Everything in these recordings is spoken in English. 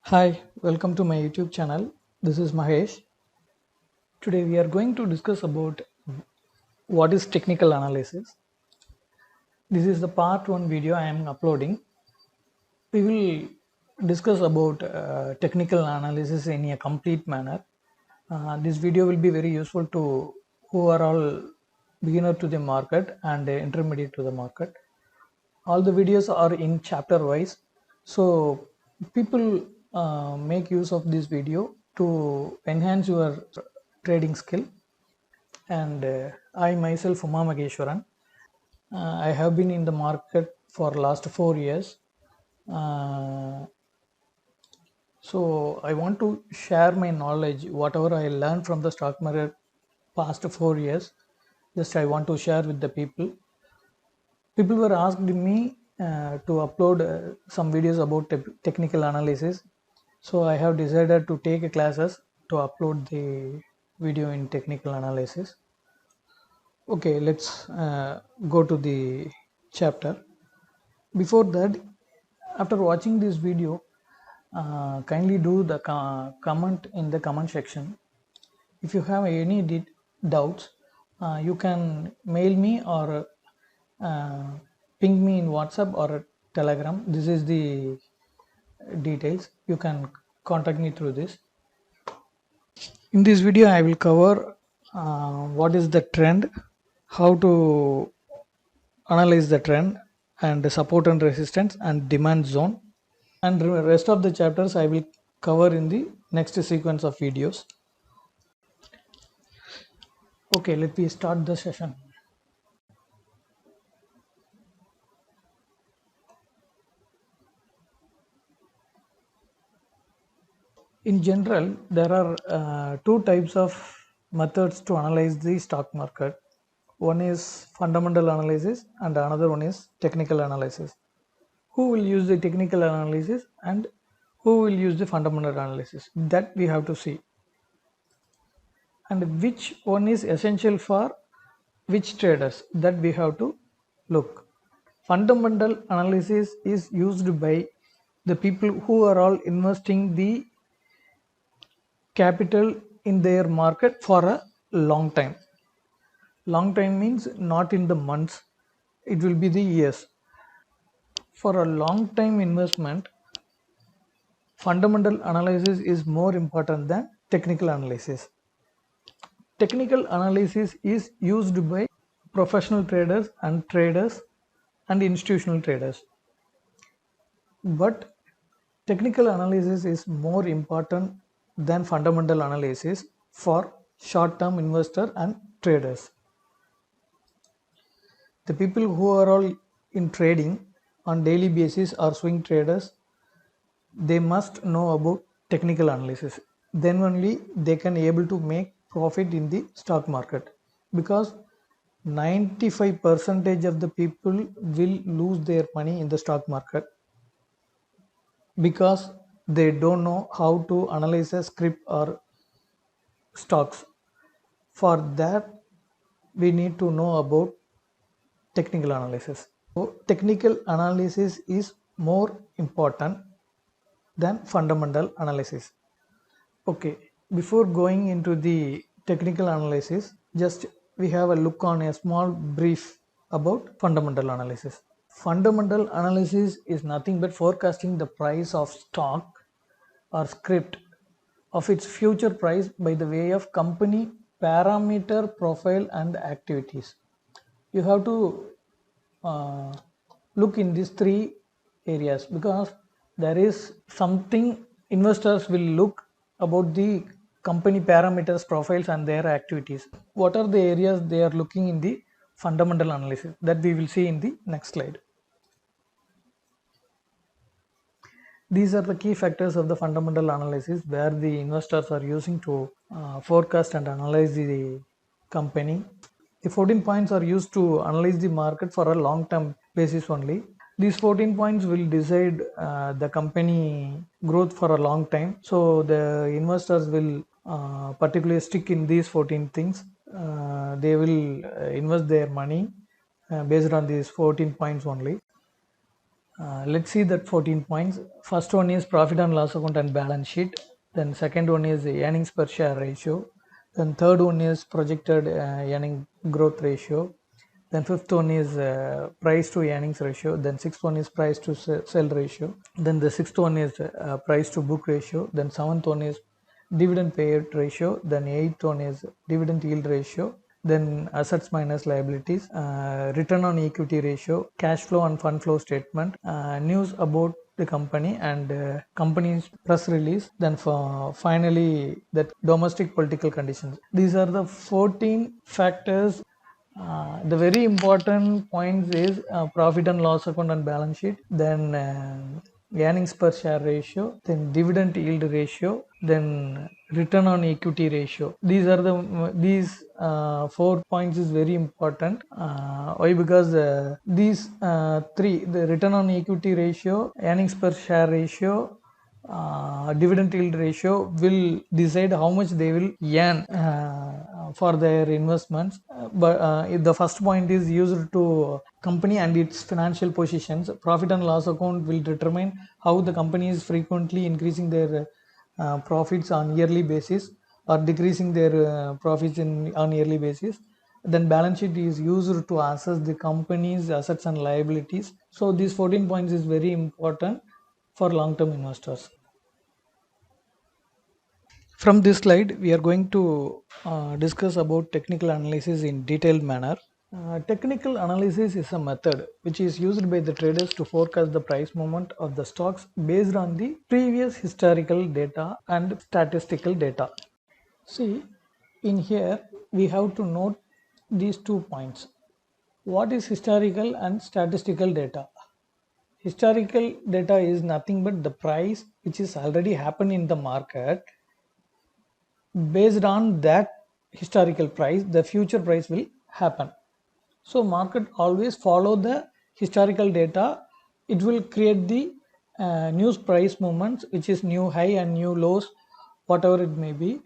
Hi, welcome to my YouTube channel. This is Mahesh. Today we are going to discuss about what is technical analysis. This is the part 1 video I am uploading. We will discuss about technical analysis in a complete manner. This video will be very useful to who are all beginner to the market and intermediate to the market. All the videos are in chapter wise, so people make use of this video to enhance your trading skill. And I myself, Uma Mageshwaran, I have been in the market for last 4 years. uh, so I want to share my knowledge, whatever I learned from the stock market past 4 years. Just I want to share with the people were asked me to upload some videos about technical analysis, so I have decided to take classes to upload the video in technical analysis. Okay, let's go to the chapter. Before that, after watching this video, kindly do the comment in the comment section. If you have any doubts, you can mail me or uh, ping me in WhatsApp or Telegram. This is the details. You can contact me through this. In this video, I will cover what is the trend, how to analyze the trend, and the support and resistance and demand zone. And the rest of the chapters I will cover in the next sequence of videos. Okay, let me start the session. In general, there are two types of methods to analyze the stock market. One is fundamental analysis and another one is technical analysis. Who will use the technical analysis and who will use the fundamental analysis? That we have to see. And which one is essential for which traders? That we have to look. Fundamental analysis is used by the people who are all investing the capital in their market for a long time. Long time means not in the months, it will be the years. For a long time investment, fundamental analysis is more important than technical analysis. Technical analysis is used by professional traders and institutional traders. But technical analysis is more important than fundamental analysis for short-term investor and traders. The people who are all in trading on daily basis or swing traders, they must know about technical analysis. Then only they can able to make profit in the stock market, because 95% of the people will lose their money in the stock market because they don't know how to analyze a script or stocks. For that, we need to know about technical analysis. So technical analysis is more important than fundamental analysis. Okay, before going into the technical analysis, just we have a look on a small brief about fundamental analysis. Fundamental analysis is nothing but forecasting the price of stock or script of its future price by the way of company parameter profile and activities. You have to uh, look in these three areas, because there is something investors will look about the company parameters profiles and their activities. What are the areas they are looking in the fundamental analysis? That we will see in the next slide. These are the key factors of the fundamental analysis where the investors are using to forecast and analyze the company. The 14 points are used to analyze the market for a long term basis only. These 14 points will decide the company growth for a long time. So the investors will particularly stick in these 14 things. They will invest their money based on these 14 points only. Let's see that 14 points. First one is profit and loss account and balance sheet. Then second one is earnings per share ratio. Then third one is projected earning growth ratio. Then fifth one is price to earnings ratio. Then sixth one is price to sell ratio. Then the sixth one is price to book ratio. Then seventh one is dividend payout ratio. Then eighth one is dividend yield ratio. Then assets minus liabilities, return on equity ratio, cash flow and fund flow statement, news about the company and company's press release. Then finally that domestic political conditions. These are the 14 factors. The very important points is profit and loss account and balance sheet, then earnings per share ratio, then dividend yield ratio, then return on equity ratio. These are these 4 points is very important. Why? Because these three, the return on equity ratio, earnings per share ratio, dividend yield ratio will decide how much they will earn for their investments. But the first point is used to company and its financial positions. Profit and loss account will determine how the company is frequently increasing their profits on yearly basis or decreasing their profits on yearly basis. Then balance sheet is used to assess the company's assets and liabilities. So these 14 points is very important for long-term investors. From this slide, we are going to discuss about technical analysis in detailed manner. Technical analysis is a method which is used by the traders to forecast the price movement of the stocks based on the previous historical data and statistical data. See, in here we have to note these 2 points. What is historical and statistical data? Historical data is nothing but the price which is already happened in the market. Based on that historical price, the future price will happen. So market always follow the historical data. It will create the news price movements, which is new high and new lows, whatever it may be.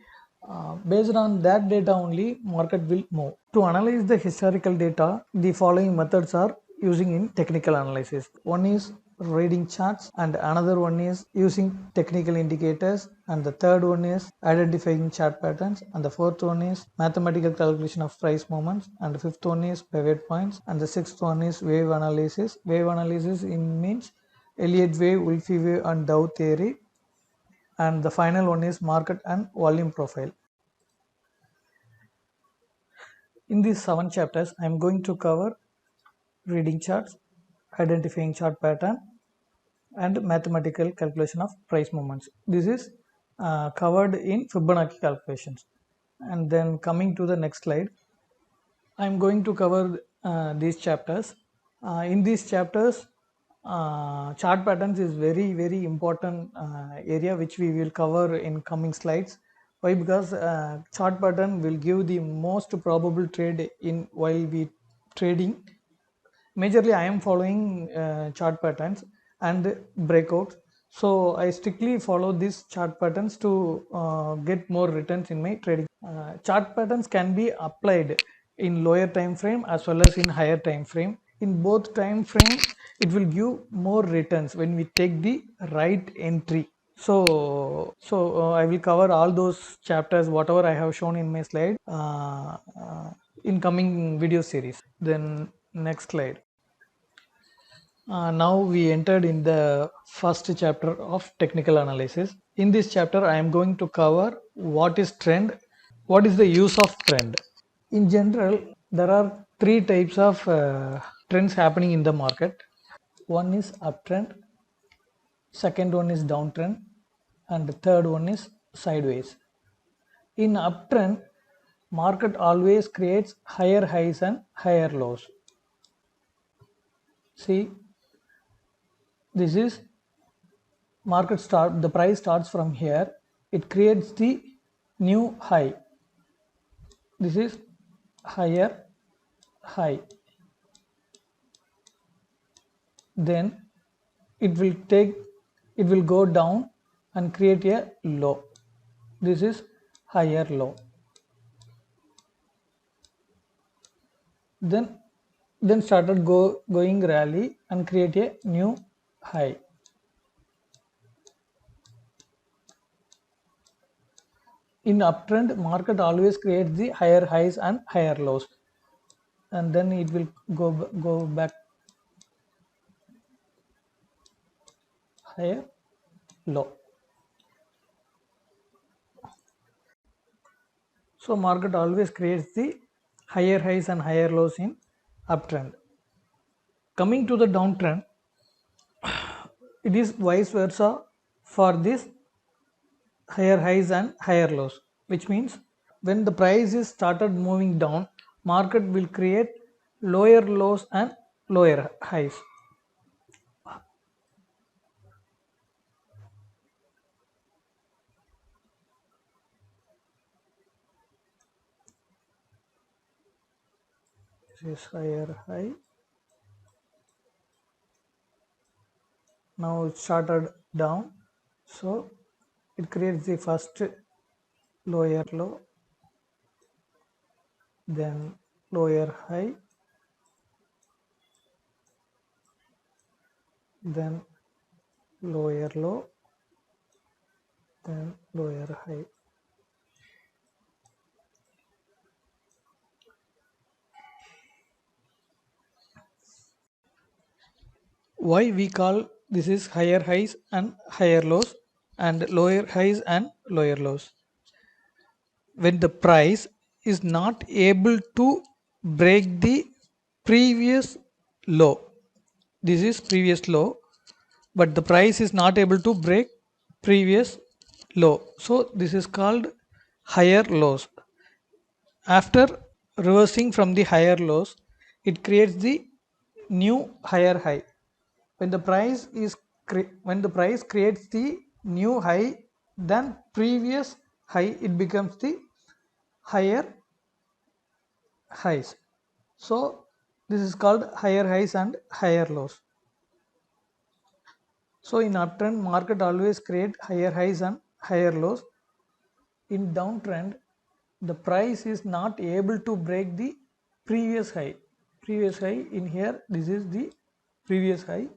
Based on that data only, market will move. To analyze the historical data, the following methods are using in technical analysis. One is reading charts, and another one is using technical indicators, and the third one is identifying chart patterns, and the fourth one is mathematical calculation of price movements, and the fifth one is pivot points, and the sixth one is wave analysis. Wave analysis means Elliott wave, Wolfe wave, and Dow theory, and the final one is market and volume profile. In these 7 chapters, I am going to cover reading charts, identifying chart pattern, and mathematical calculation of price movements. This is covered in Fibonacci calculations. And then coming to the next slide, I am going to cover these chapters. In these chapters, chart patterns is very important area which we will cover in coming slides. Why? Because chart pattern will give the most probable trade in while we trading. Majorly I am following chart patterns and breakouts, so I strictly follow these chart patterns to get more returns in my trading. Chart patterns can be applied in lower time frame as well as in higher time frame. In both time frames it will give more returns when we take the right entry. So I will cover all those chapters whatever I have shown in my slide in coming video series. Then next slide. Now we entered in the first chapter of technical analysis. In this chapter, I am going to cover what is trend, what is the use of trend. In general, there are 3 types of trends happening in the market. One is uptrend, second one is downtrend, and the third one is sideways. In uptrend, market always creates higher highs and higher lows. See, this is market start, the price starts from here, it creates the new high. This is higher high. Then it will go down and create a low. This is higher low. Then started going rally and create a new high. In uptrend, market always creates the higher highs and higher lows, and then it will go back higher low. So market always creates the higher highs and higher lows in uptrend. Coming to the downtrend, it is vice versa for this higher highs and higher lows, which means when the price is started moving down, market will create lower lows and lower highs. This is higher high. Now it started down, so it creates the first lower low, then lower high, then lower low, then lower high. Why we call this is higher highs and higher lows and lower highs and lower lows? When the price is not able to break the previous low, this is previous low, but the price is not able to break previous low, so this is called higher lows. After reversing from the higher lows, it creates the new higher high. When the price is when the price creates the new high than previous high, it becomes the higher highs. So this is called higher highs and higher lows. So in uptrend, market always create higher highs and higher lows. In downtrend, the price is not able to break the previous high. Previous high in here, this is the previous high.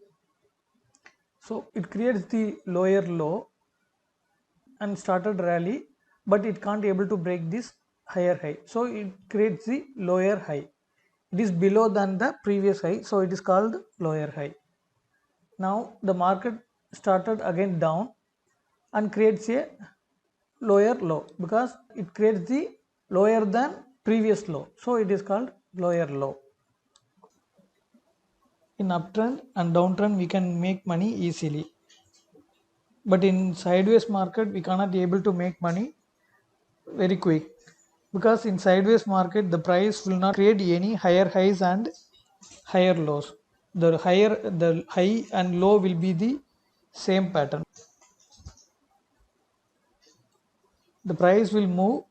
So it creates the lower low and started rally, but it can't able to break this higher high. So it creates the lower high. It is below than the previous high, so it is called lower high. Now the market started again down and creates a lower low because it creates the lower than previous low, so it is called lower low. In uptrend and downtrend we can make money easily, but in sideways market we cannot able to make money very quick, because in sideways market the price will not create any higher highs and higher lows. The high and low will be the same pattern. The price will move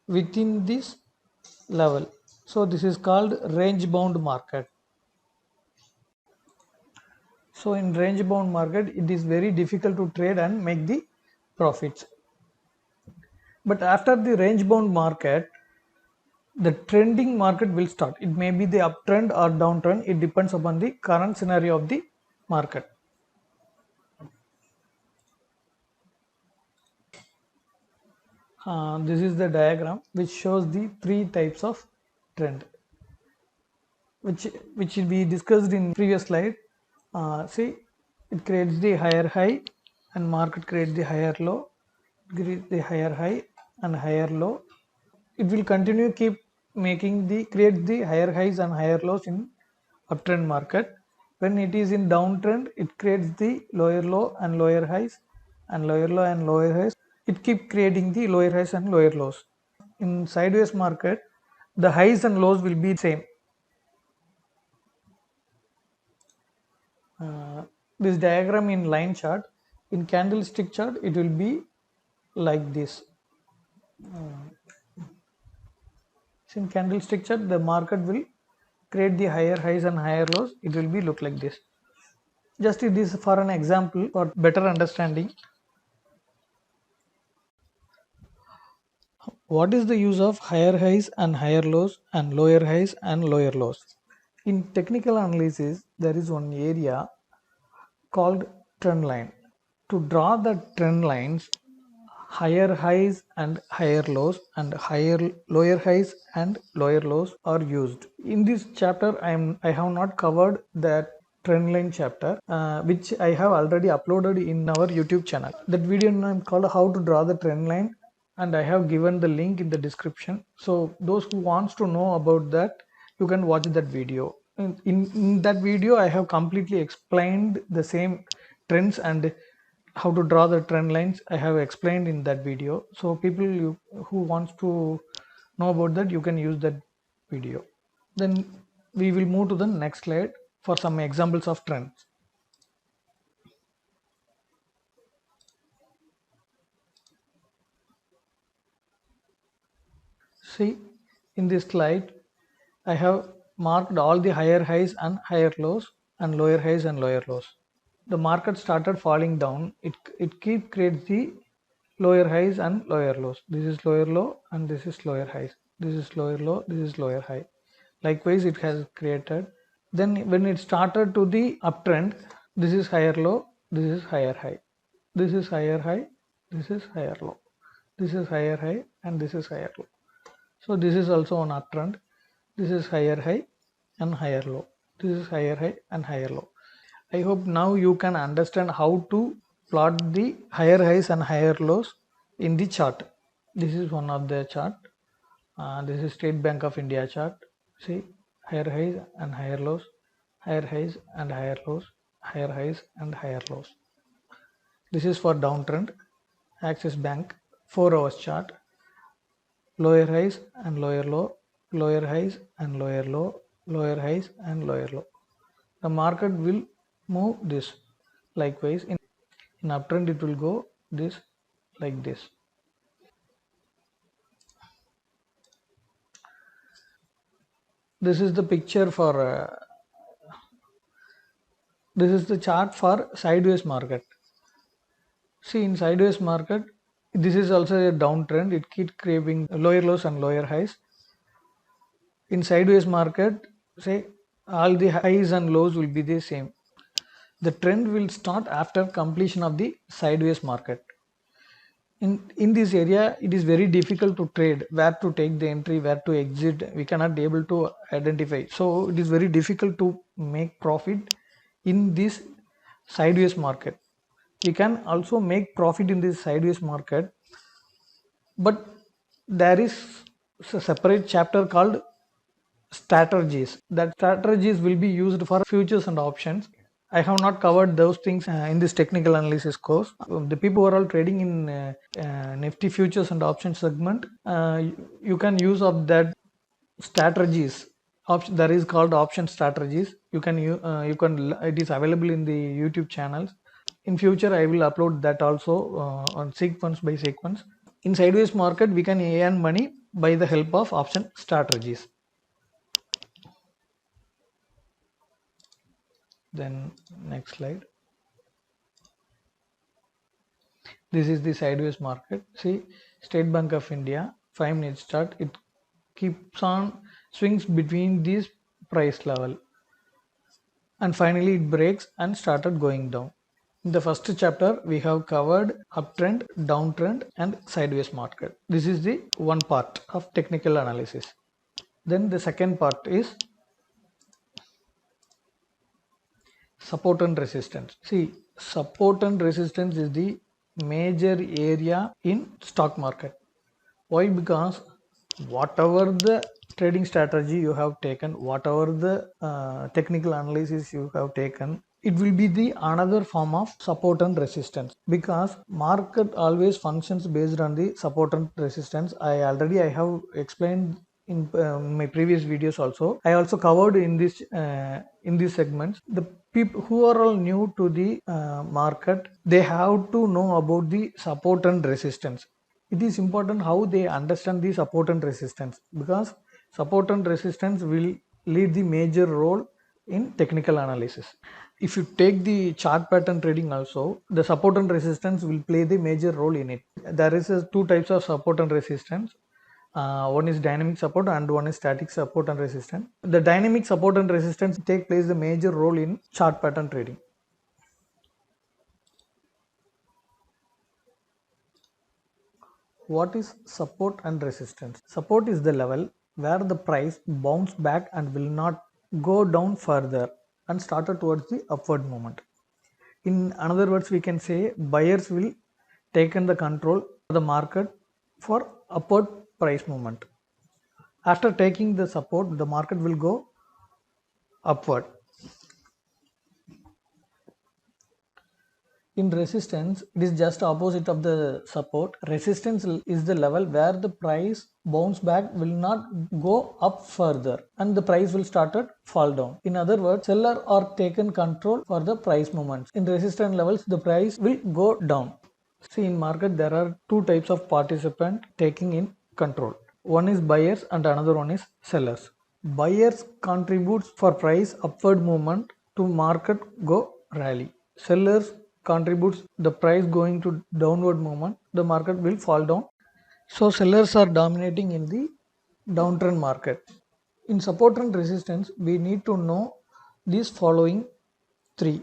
within this level, so this is called range bound market. So in range bound market it is very difficult to trade and make the profits. But after the range bound market, the trending market will start. It may be the uptrend or downtrend, it depends upon the current scenario of the market. This is the diagram which shows the three types of trend, which we discussed in previous slide. See, it creates the higher high and market creates the higher low, creates the higher high and higher low. It will continue keep making the create the higher highs and higher lows in uptrend market. When it is in downtrend, it creates the lower low and lower highs and lower low and lower highs. It keep creating the lower highs and lower lows. In sideways market, the highs and lows will be same. This diagram in line chart, in candlestick chart it will be like this. In candlestick chart the market will create the higher highs and higher lows. It will be look like this. Just it is for an example for better understanding. What is the use of higher highs and higher lows and lower highs and lower lows? In technical analysis, there is one area called trend line. To draw the trend lines, higher highs and higher lows and lower highs and lower lows are used. In this chapter, I have not covered that trend line chapter, which I have already uploaded in our YouTube channel. That video name called how to draw the trend line, and I have given the link in the description. So those who wants to know about that, you can watch that video. In that video, I have completely explained the same trends and how to draw the trend lines. I have explained in that video. So people who wants to know about that, you can use that video. Then we will move to the next slide for some examples of trends. See, in this slide, I have marked all the higher highs and higher lows and lower highs and lower lows. The market started falling down. It keep creates the lower highs and lower lows. This is lower low and this is lower highs. This is lower low, this is lower high. Likewise, it has created. Then when it started to the uptrend, this is higher low, this is higher high. This is higher high, this is higher low. This is higher high and this is higher low. So this is also an uptrend. This is higher high and higher low. This is higher high and higher low. I hope now you can understand how to plot the higher highs and higher lows in the chart. This is one of the chart. This is State Bank of India chart. See, higher highs and higher lows, higher highs and higher lows, higher highs and higher lows. This is for downtrend. Axis Bank 4 hours chart. Lower highs and lower low, lower highs and lower low, lower highs and lower low. The market will move this. Likewise, in uptrend it will go this like this. This is the picture for this is the chart for sideways market. See, in sideways market, this is also a downtrend. It keeps creating lower lows and lower highs. In sideways market, say all the highs and lows will be the same. The trend will start after completion of the sideways market. In this area, it is very difficult to trade, where to take the entry, where to exit. We cannot be able to identify. So it is very difficult to make profit in this sideways market. We can also make profit in this sideways market, but there is a separate chapter called strategies. That strategies will be used for futures and options. I have not covered those things in this technical analysis course. The people who are all trading in Nifty futures and options segment, you can use of that strategies. There is called option strategies. You can it is available in the YouTube channels. In future, I will upload that also on sequence by sequence. In sideways market, we can earn money by the help of option strategies. Then next slide. This is the sideways market. See, State Bank of India 5-minute chart. It keeps on swings between this price level, and finally it breaks and started going down. In the first chapter, we have covered uptrend, downtrend, and sideways market. This is the one part of technical analysis. Then the second part is support and resistance. See, support and resistance is the major area in stock market. Why? Because whatever the trading strategy you have taken, whatever the technical analysis you have taken, it will be the another form of support and resistance, because market always functions based on the support and resistance. I have explained in my previous videos also. I also covered in these segments. The people who are all new to the market, they have to know about the support and resistance. It is important how they understand the support and resistance, because support and resistance will lead the major role in technical analysis. If you take the chart pattern trading also, the support and resistance will play the major role in it. There is two types of support and resistance. One is dynamic support and one is static support and resistance. The dynamic support and resistance take place the major role in chart pattern trading. what is support and resistance? Support is the level where the price bounce back and will not go down further and started towards the upward movement. In another words, we can say buyers will taken the control of the market for upward price movement. After taking the support, the market will go upward. In resistance, it is just opposite of the support. Resistance is the level where the price bounce back will not go up further and the price will start to fall down. In other words, seller are taken control for the price movements. In resistance levels, the price will go down. See, in market there are two types of participant taking in control. One is buyers and another one is sellers. Buyers contributes for price upward movement to market go rally. Sellers contributes the price going to downward movement, the market will fall down. So sellers are dominating in the downtrend market. In support and resistance, we need to know these following three.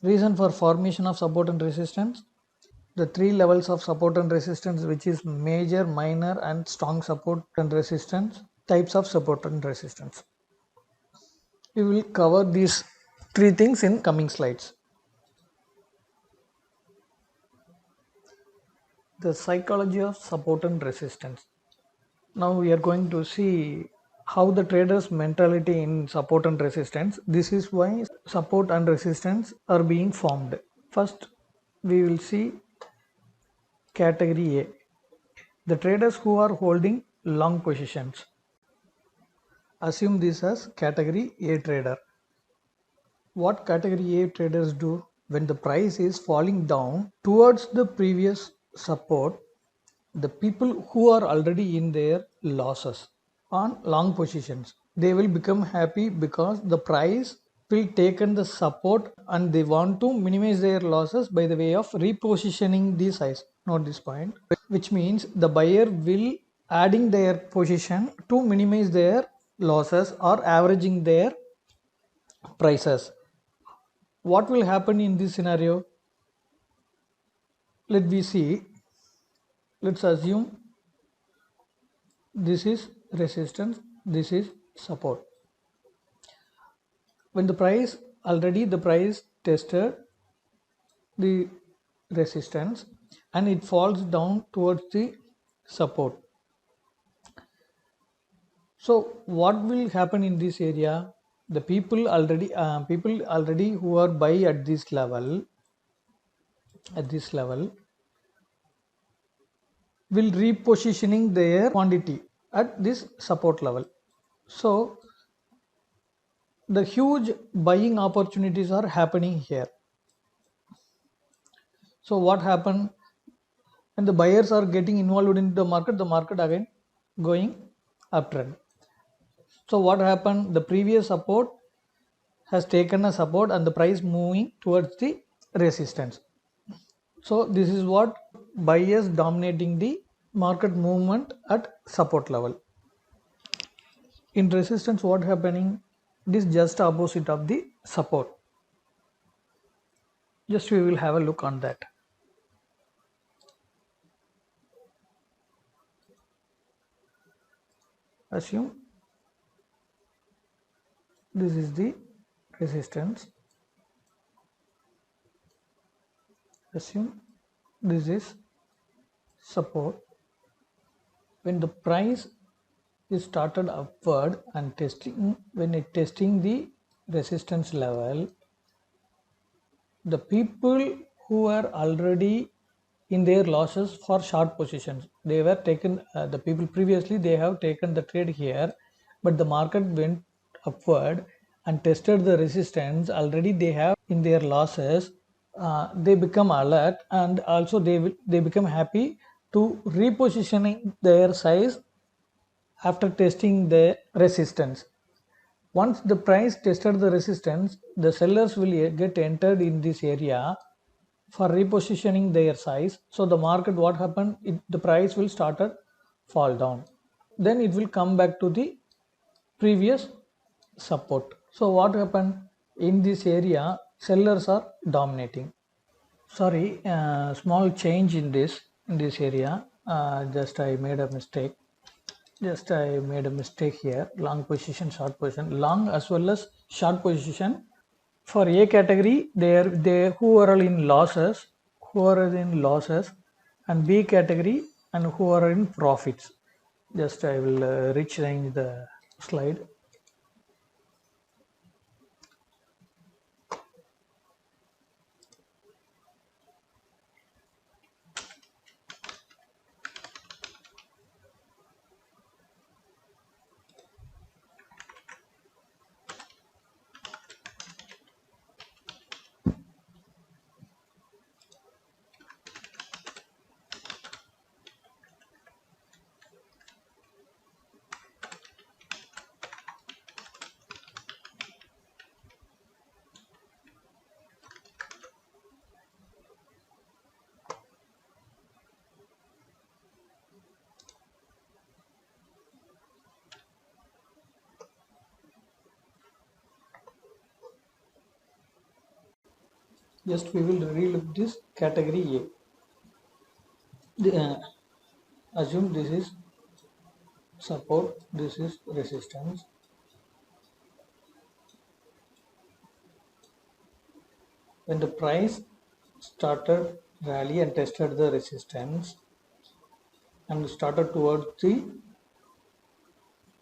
Reason for formation of support and resistance, the three levels of support and resistance, which is major, minor and strong support and resistance, types of support and resistance. We will cover these three things in coming slides. The psychology of support and resistance. Now we are going to see how the traders mentality in support and resistance. This is why support and resistance are being formed. First we will see category A, the traders who are holding long positions. Assume this as category A trader. What category A traders do? When the price is falling down towards the previous support, the people who are already in their losses on long positions, they will become happy because the price will taken the support and they want to minimize their losses by the way of repositioning the size. Note this point, which means the buyer will adding their position to minimize their losses or averaging their prices. What will happen in this scenario? Let me see. Let's assume this is resistance, this is support. When the price tested the resistance and it falls down towards the support. So what will happen in this area? The people already who are buy at this level will repositioning their quantity at this support level. So the huge buying opportunities are happening here. So what happened when the buyers are getting involved in the market again going uptrend. So what happened? The previous support has taken a support and the price moving towards the resistance. So this is what buyers dominating the market movement at support level. In resistance, what happening? It is just opposite of the support. Just we will have a look on that. Assume this is the resistance. Assume this is support. When the price is started upward and testing the resistance level, the people who are already in their losses for short positions, they were taken, the people previously they have taken the trade here, but the market went upward and tested the resistance, already they have in their losses. They become alert and also they become happy to repositioning their size after testing the resistance. Once the price tested the resistance, the sellers will get entered in this area for repositioning their size. So the market, what happened? The price will start to fall down. Then it will come back to the previous support. So what happened? In this area, sellers are dominating. Sorry, small change in this area. Just I made a mistake. Just I made a mistake here. Long position, short position, long as well as short position. For A category, they who are in losses, and B category and who are in profits. Just I will rechange the slide. Just we will relook this category A. Assume this is support, this is resistance. When the price started rally and tested the resistance and started towards the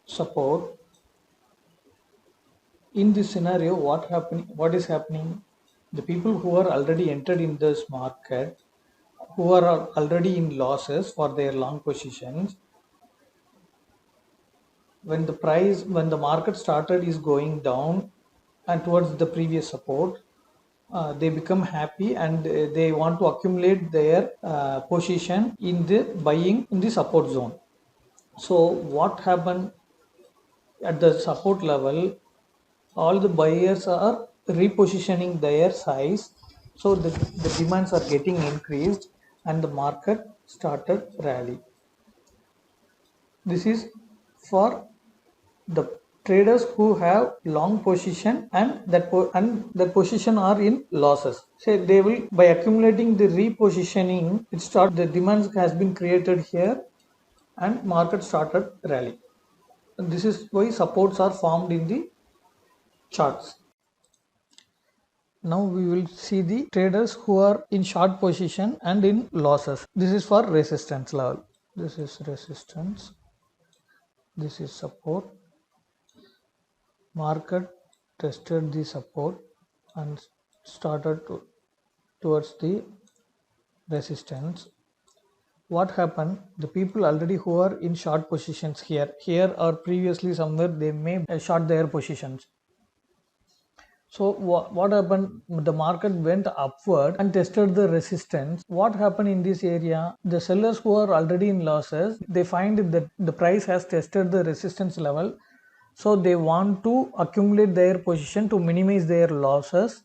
support, in this scenario, what is happening? The people who are already entered in this market, who are already in losses for their long positions, when the market started is going down and towards the previous support, they become happy and they want to accumulate their position in the buying in the support zone. So what happened at the support level? All the buyers are repositioning their size, so the demands are getting increased and the market started rally. This is for the traders who have long position and that position are in losses. So they will, by accumulating the repositioning, the demand has been created here and market started rally. And this is why supports are formed in the charts. Now we will see the traders who are in short position and in losses. This is for resistance level. This is resistance. This is support. Market tested the support and started towards the resistance. What happened? The people already who are in short positions here or previously somewhere, they may short their positions. So what happened? The market went upward and tested the resistance. What happened in this area? The sellers who are already in losses, they find that the price has tested the resistance level. So they want to accumulate their position to minimize their losses,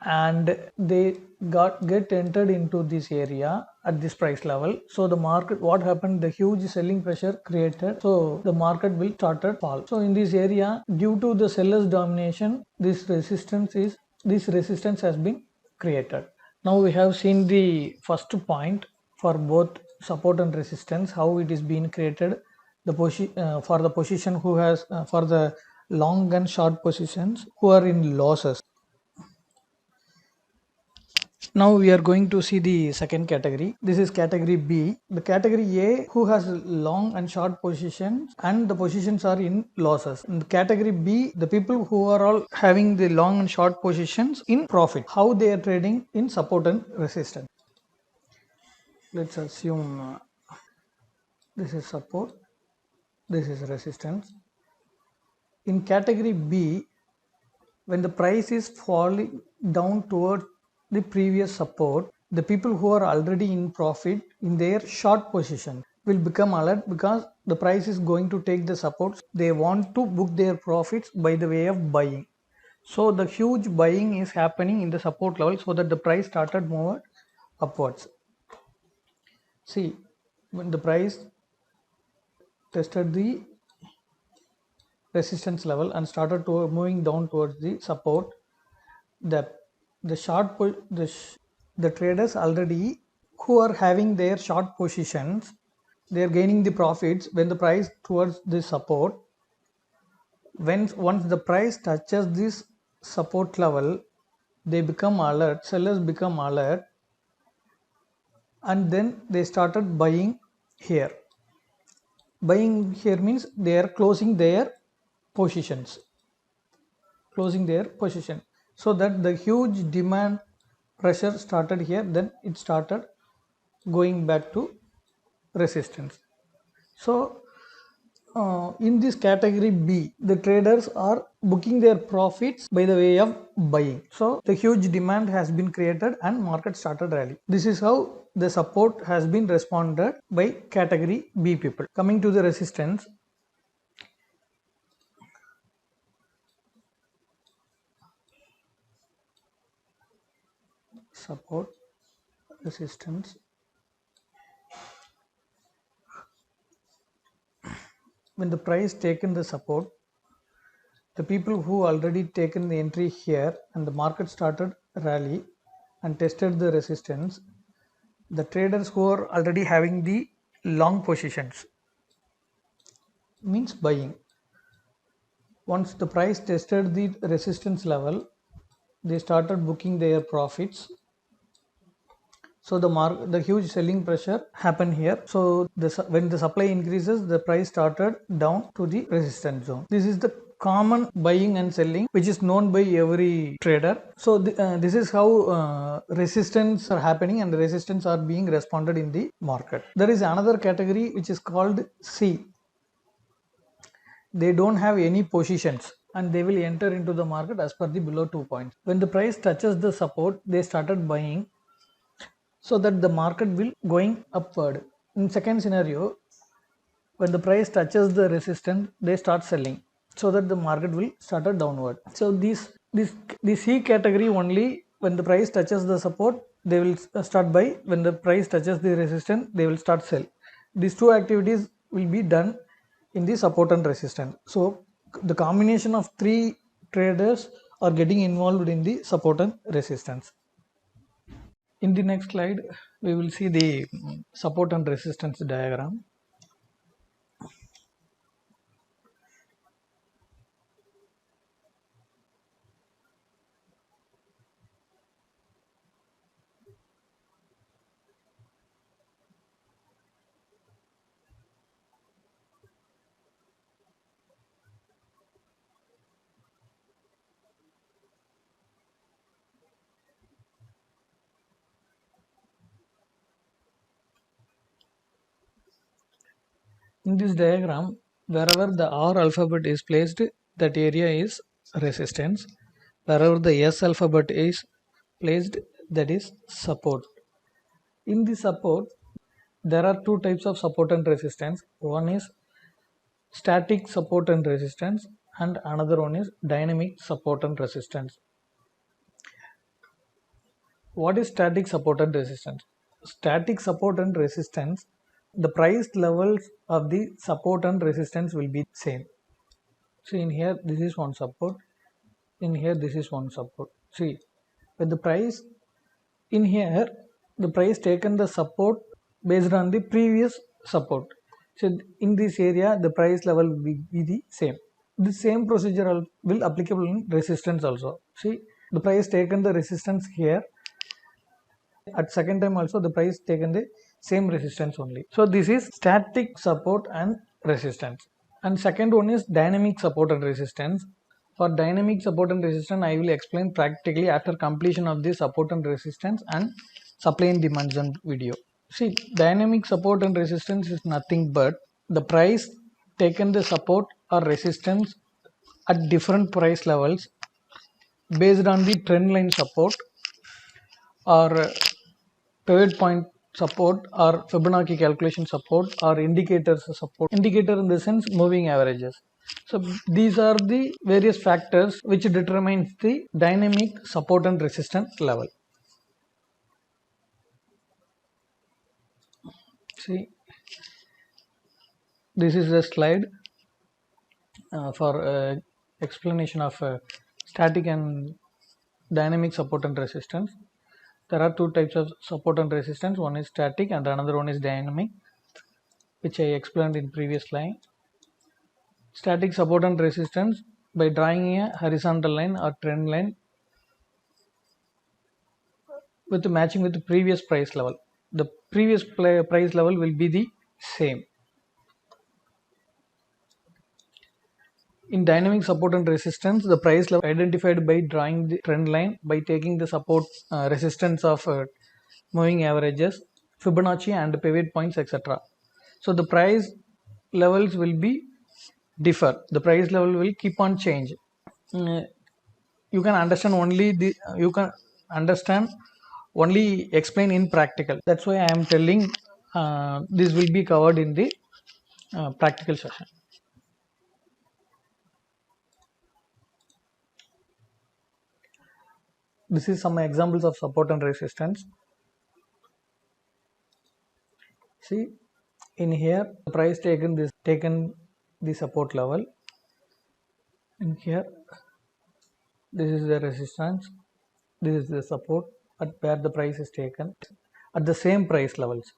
and they get entered into this area at this price level. So the market, what happened, the huge selling pressure created, so the market will started fall. So in this area, due to the sellers domination, this resistance has been created. Now we have seen the first point for both support and resistance, how it is being created. For the position who has for the long and short positions who are in losses. Now we are going to see the second category. This is category B. The category A, who has long and short positions and the positions are in losses. In the category B, the people who are all having the long and short positions in profit. How they are trading in support and resistance. Let's assume this is support, this is resistance. In category B, when the price is falling down toward the previous support, the people who are already in profit in their short position will become alert because the price is going to take the support. They want to book their profits by the way of buying. So the huge buying is happening in the support level so that the price started moving upwards. See, when the price tested the resistance level and started to moving down towards the support, the traders already who are having their short positions, they are gaining the profits when the price towards the support. Once the price touches this support level, they become alert, sellers become alert, and then they started buying here. Buying here means they are closing their positions, so that the huge demand pressure started here, then it started going back to resistance. So in this category B, the traders are booking their profits by the way of buying. So the huge demand has been created and market started rally. This is how the support has been responded by category B people. Coming to the resistance, support, resistance. When the price taken the support, the people who already taken the entry here and the market started rally and tested the resistance, the traders who are already having the long positions means buying. Once the price tested the resistance level, they started booking their profits. So the huge selling pressure happened here. So when the supply increases, the price started down to the resistance zone. This is the common buying and selling which is known by every trader. So this is how resistance are happening and the resistance are being responded in the market. There is another category which is called C. They don't have any positions and they will enter into the market as per the below 2 points. When the price touches the support, they started buying so that the market will going upward. In second scenario, when the price touches the resistance, they start selling so that the market will start downward. So this C category only, when the price touches the support, they will start buy. When the price touches the resistance, they will start sell. These two activities will be done in the support and resistance. So the combination of three traders are getting involved in the support and resistance. In the next slide, we will see the support and resistance diagram. In this diagram, wherever the R alphabet is placed, that area is resistance. Wherever the S alphabet is placed, that is support. In the support, there are two types of support and resistance. One is static support and resistance and another one is dynamic support and resistance. What is static support and resistance? Static support and resistance, the price levels of the support and resistance will be same. See, in here this is one support, in here this is one support. See, when the price in here, the price taken the support based on the previous support. So in this area the price level will be the same. The same procedure will applicable in resistance also. See, the price taken the resistance here, at second time also the price taken the same resistance only. So this is static support and resistance. And second one is dynamic support and resistance. For dynamic support and resistance, I will explain practically after completion of the support and resistance and supply and demand zone video. See, dynamic support and resistance is nothing but the price taken the support or resistance at different price levels based on the trend line support or pivot point support or Fibonacci calculation support or indicators support. Indicator in the sense moving averages. So these are the various factors which determines the dynamic support and resistance level. See, this is a slide for explanation of static and dynamic support and resistance. there are two types of support and resistance. One is static and another one is dynamic, which I explained in previous slide. Static support and resistance, by drawing a horizontal line or trend line with matching with the previous price level. The previous price level will be the same. In dynamic support and resistance, the price level identified by drawing the trend line by taking the support resistance of moving averages, Fibonacci and pivot points, etc. So the price levels will be differ. The price level will keep on change. You can understand only explain in practical. That's why I am telling this will be covered in the practical session. This is some examples of support and resistance. See, in here the price taken the support level. In here, this is the resistance, this is the support at where the price is taken at the same price levels.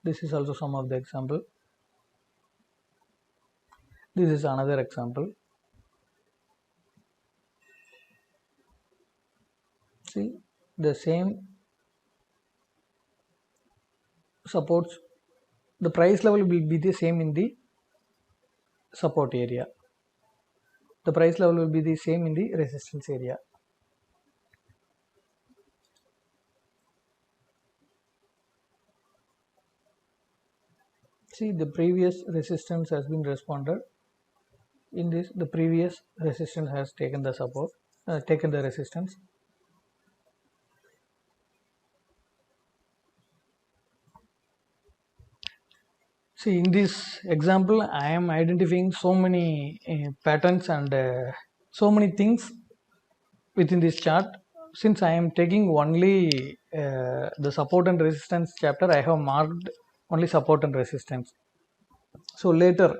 This is also some of the example. This is another example. See, the same supports, the price level will be the same in the support area. The price level will be the same in the resistance area. See, the previous resistance has been responded. In this, the previous resistance has taken the support, taken the resistance. See, in this example, I am identifying so many patterns and so many things within this chart. Since I am taking only the support and resistance chapter, I have marked only support and resistance. So later,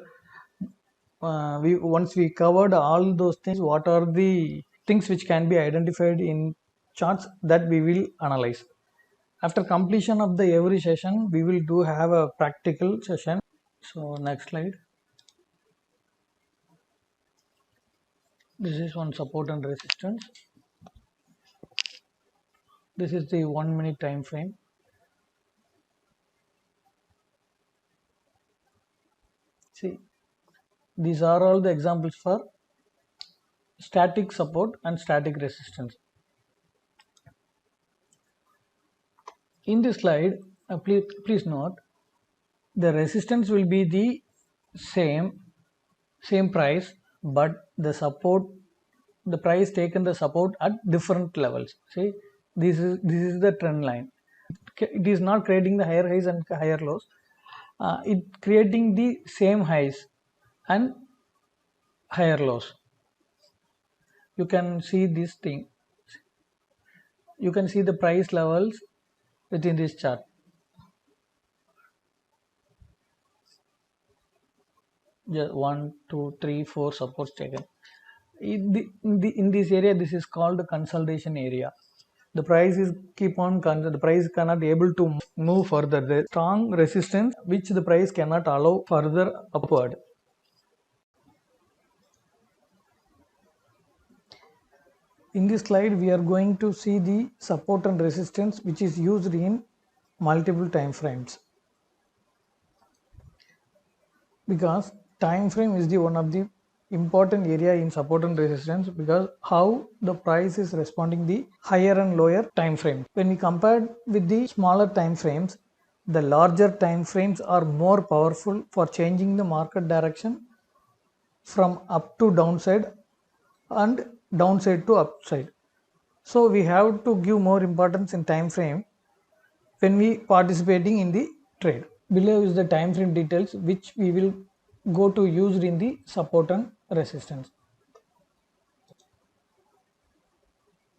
once we covered all those things, what are the things which can be identified in charts, that we will analyze. After completion of the every session, we will have a practical session. So next slide. This is one support and resistance. This is the 1 minute time frame. See, these are all the examples for static support and static resistance. In this slide, please note, the resistance will be the same price, but the support, the price taken the support at different levels. See, this is the trend line. It is not creating the higher highs and higher lows. It creating the same highs and higher lows. You can see this thing. You can see the price levels within this chart. Just 1, 2, 3, 4 supports taken. In this area, this is called the consolidation area. The price is the price cannot able to move further. The strong resistance which the price cannot allow further upward. In this slide, we are going to see the support and resistance which is used in multiple time frames. Because time frame is the one of the important area in support and resistance, because how the price is responding the higher and lower time frame. When we compare with the smaller time frames, the larger time frames are more powerful for changing the market direction from up to downside and downside to upside. So we have to give more importance in time frame when we participating in the trade. Below is the time frame details which we will go to use in the support and resistance.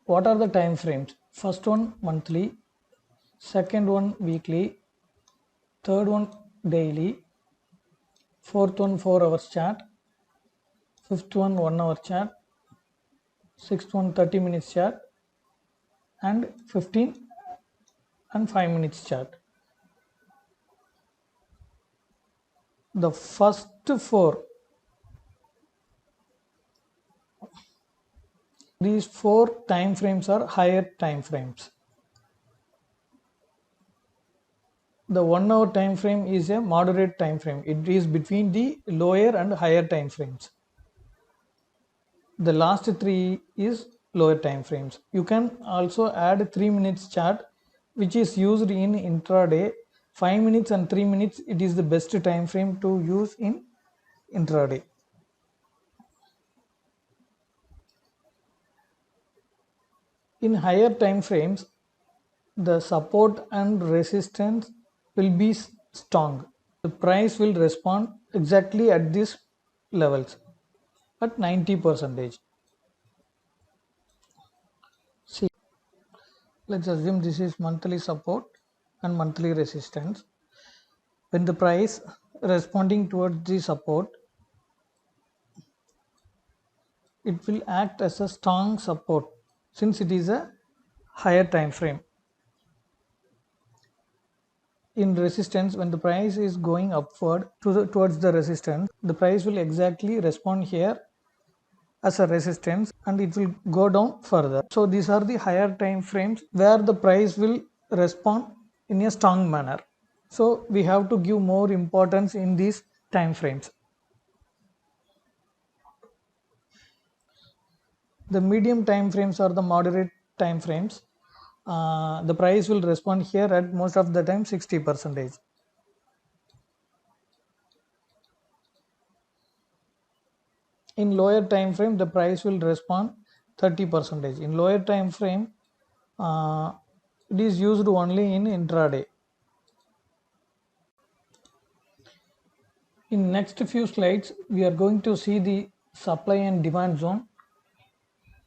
What are the time frames? First one monthly, second one weekly, third one daily, fourth one 4 hours chart, fifth one 1 hour chart, sixth one 30 minutes chart, and 15 and 5 minutes chart. The first four, these four time frames are higher time frames. The 1 hour time frame is a moderate time frame. It is between the lower and higher time frames. The last three is lower time frames. You can also add 3 minutes chart, which is used in intraday. 5 minutes and 3 minutes, it is the best time frame to use in intraday. In higher time frames, the support and resistance will be strong. The price will respond exactly at these levels at 90%. See, let's assume this is monthly support and monthly resistance. When the price responding towards the support, it will act as a strong support since it is a higher time frame. In resistance, when the price is going upward towards the resistance, the price will exactly respond here as a resistance and it will go down further. So these are the higher time frames where the price will respond in a strong manner. So we have to give more importance in these time frames. The medium time frames are the moderate time frames. The price will respond here at most of the time 60%. In lower time frame, the price will respond 30%. In lower time frame, it is used only in intraday. In next few slides, we are going to see the supply and demand zone.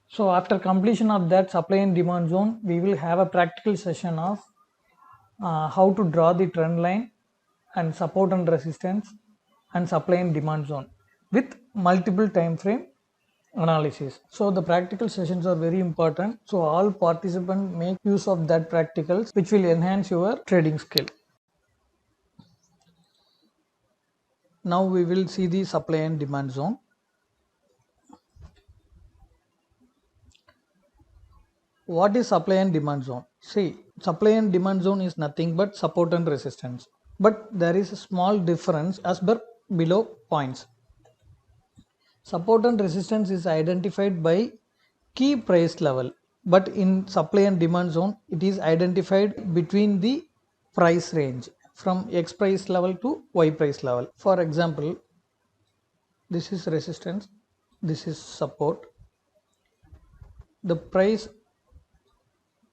So after completion of that supply and demand zone, we will have a practical session of how to draw the trend line and support and resistance and supply and demand zone with multiple time frame analysis. So the practical sessions are very important. So all participants make use of that practicals, which will enhance your trading skill. Now we will see the supply and demand zone. What is supply and demand zone? See, supply and demand zone is nothing but support and resistance. But there is a small difference as per below points. Support and resistance is identified by key price level, but in supply and demand zone, it is identified between the price range from X price level to Y price level. For example, this is resistance, this is support. The price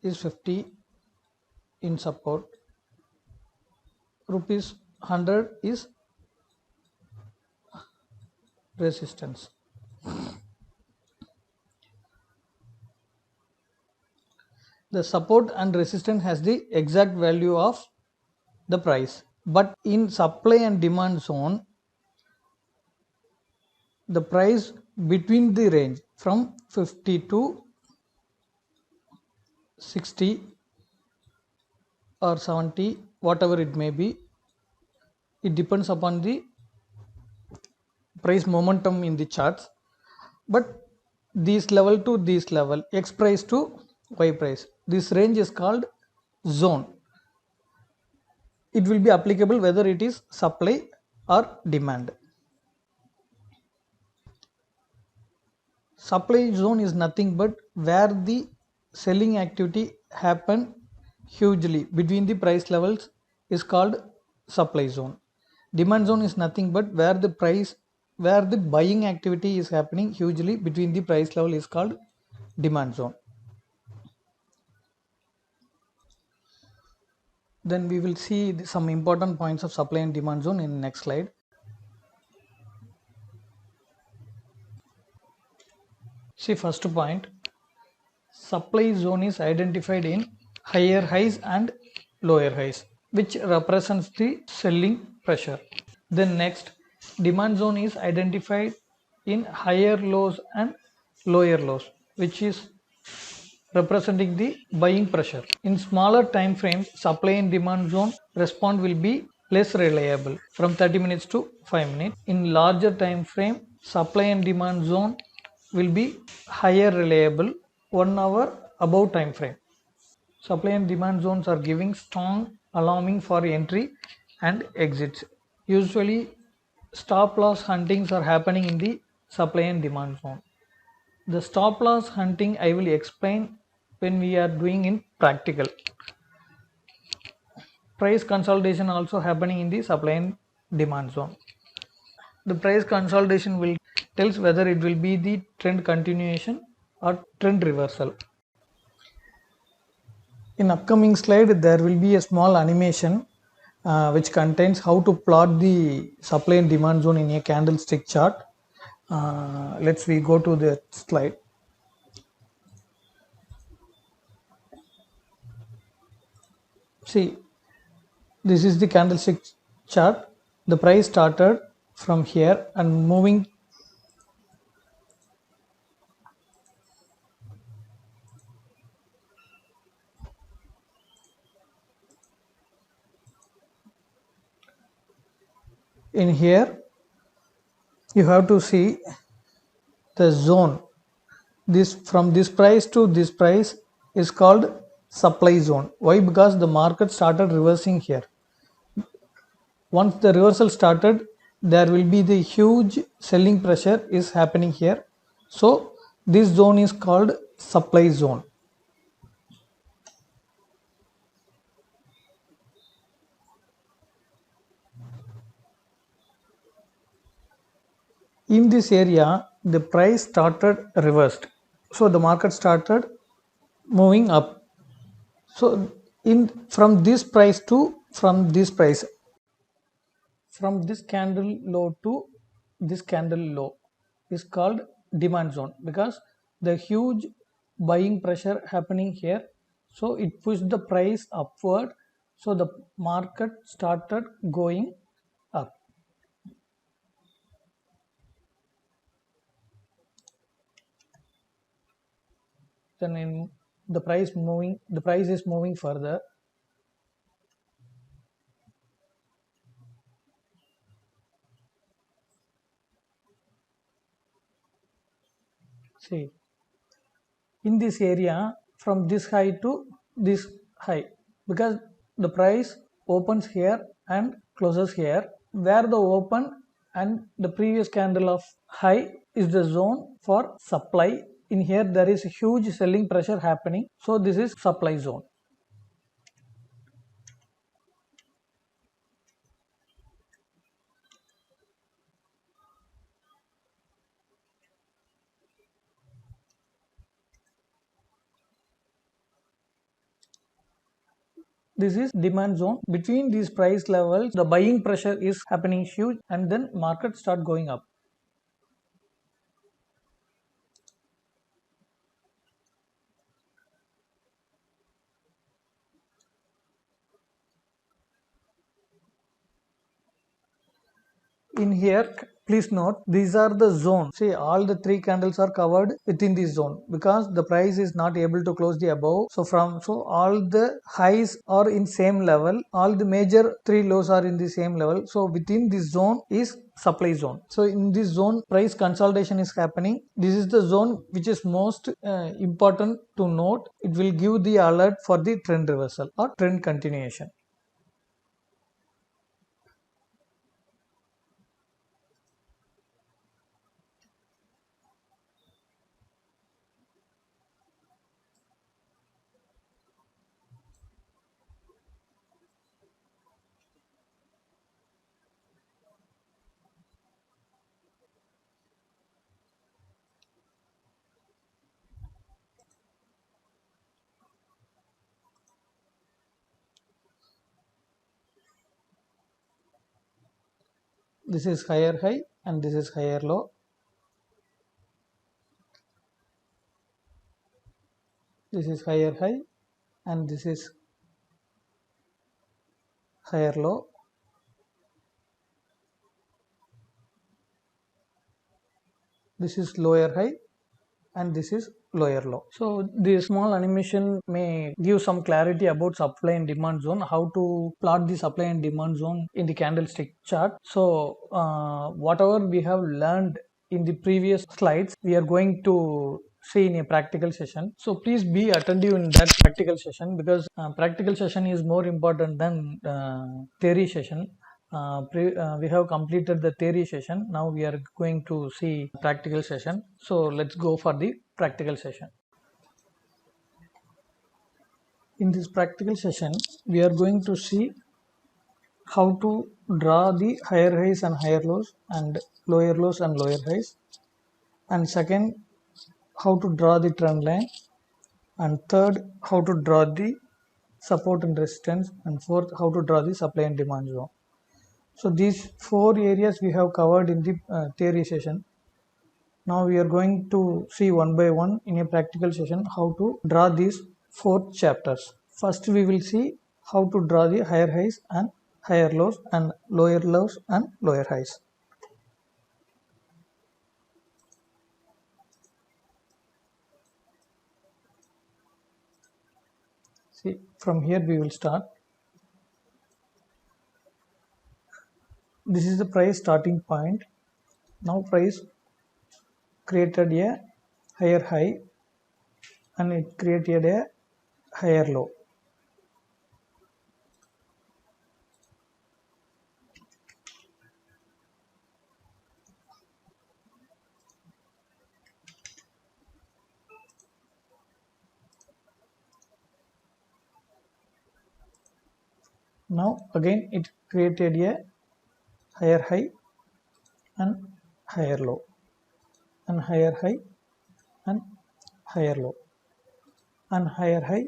is 50 in support, rupees 100 is resistance. The support and resistance has the exact value of the price, but in supply and demand zone, the price between the range from 50 to 60 or 70, whatever it may be, it depends upon the price momentum in the charts. But this level to this level, X price to Y price, this range is called zone. It will be applicable whether it is supply or demand. Supply zone is nothing but where the selling activity happen hugely between the price levels is called supply zone. Demand zone is nothing but where the buying activity is happening hugely between the price level is called demand zone. Then we will see some important points of supply and demand zone in next slide. See, first point, supply zone is identified in higher highs and lower highs, which represents the selling pressure. Then next, demand zone is identified in higher lows and lower lows, which is representing the buying pressure. In smaller time frames, supply and demand zone response will be less reliable from 30 minutes to 5 minutes. In larger time frame, supply and demand zone will be higher reliable 1 hour above time frame. Supply and demand zones are giving strong alarming for entry and exits. Usually stop loss huntings are happening in the supply and demand zone. The stop loss hunting I will explain when we are doing in practical. Price consolidation also happening in the supply and demand zone. The price consolidation will tells whether it will be the trend continuation or trend reversal. In upcoming slide there will be a small animation which contains how to plot the supply and demand zone in a candlestick chart. Let's we go to the slide. See, this is the candlestick chart. The price started from here and moving in here. You have to see the zone. This from this price to this price is called supply zone. Why? Because the market started reversing here. Once the reversal started, there will be the huge selling pressure is happening here. So this zone is called supply zone. In this area, the price started reversed. So the market started moving up. So in from this price to from this price, from this candle low to this candle low is called demand zone, because the huge buying pressure happening here, so it pushed the price upward, so the market started going up. Then in the price is moving further. See, in this area from this high to this high, because the price opens here and closes here, where the open and the previous candle of high is the zone for supply. In here there is a huge selling pressure happening, so this is supply zone. This is demand zone. Between these price levels, the buying pressure is happening huge, and then market start going up. In here, please note, these are the zones. See, all the three candles are covered within this zone because the price is not able to close the above. So all the highs are in same level, all the major three lows are in the same level. So within this zone is supply zone. So in this zone, price consolidation is happening. This is the zone which is most important to note. It will give the alert for the trend reversal or trend continuation. This is higher high and this is higher low. This is higher high and this is higher low. this is lower high, and this is lower low. So this small animation may give some clarity about supply and demand zone, how to plot the supply and demand zone in the candlestick chart. So whatever we have learned in the previous slides, we are going to see in a practical session. So please be attentive in that practical session, because practical session is more important than theory session. We have completed the theory session. Now we are going to see practical session. So let's go for the practical session. In this practical session, we are going to see how to draw the higher highs and higher lows, and lower lows and lower highs, and second, how to draw the trend line, and third, how to draw the support and resistance, and fourth, how to draw the supply and demand zone. So these 4 areas we have covered in the theory session. Now we are going to see one by one in a practical session how to draw these 4 chapters. First we will see how to draw the higher highs and higher lows, and lower highs. See, from here we will start. This is the price starting point. Now price created a higher high and it created a higher low. Now again it created a higher high and higher low, and higher high and higher low, and higher high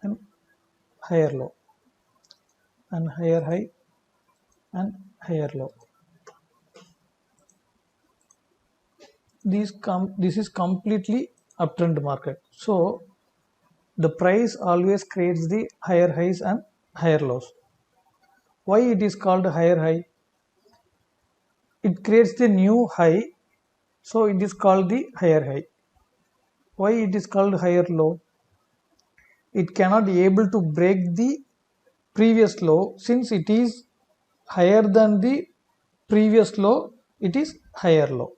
and higher low, and higher high and higher low. This is completely uptrend market. So the price always creates the higher highs and higher lows. Why it is called higher high? It creates the new high, so it is called the higher high. Why it is called higher low? It cannot be able to break the previous low. Since it is higher than the previous low, it is higher low.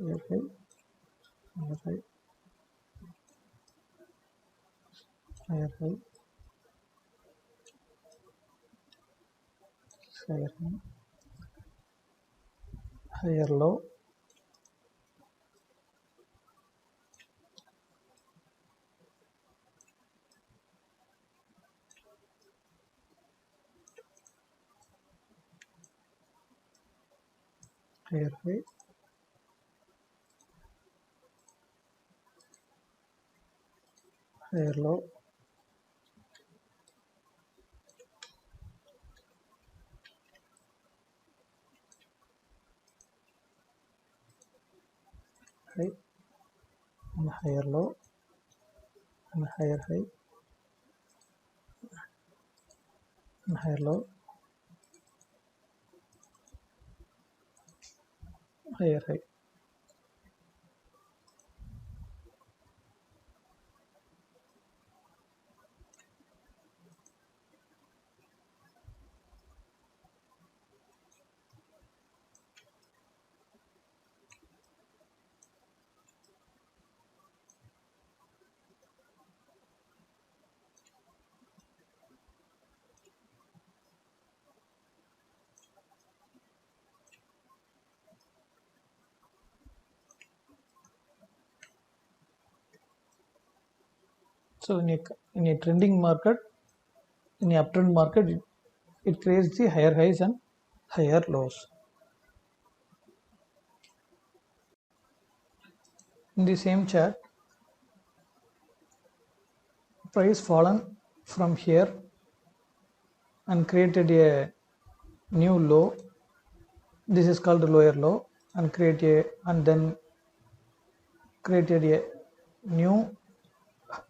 Higher high, higher high, higher high, higher high, higher low, higher high, higher low, high, and higher low, and higher high, and higher low, higher high. So in a trending market, in a uptrend market, it creates the higher highs and higher lows. In the same chart, price fallen from here and created a new low. This is called lower low, and then created a new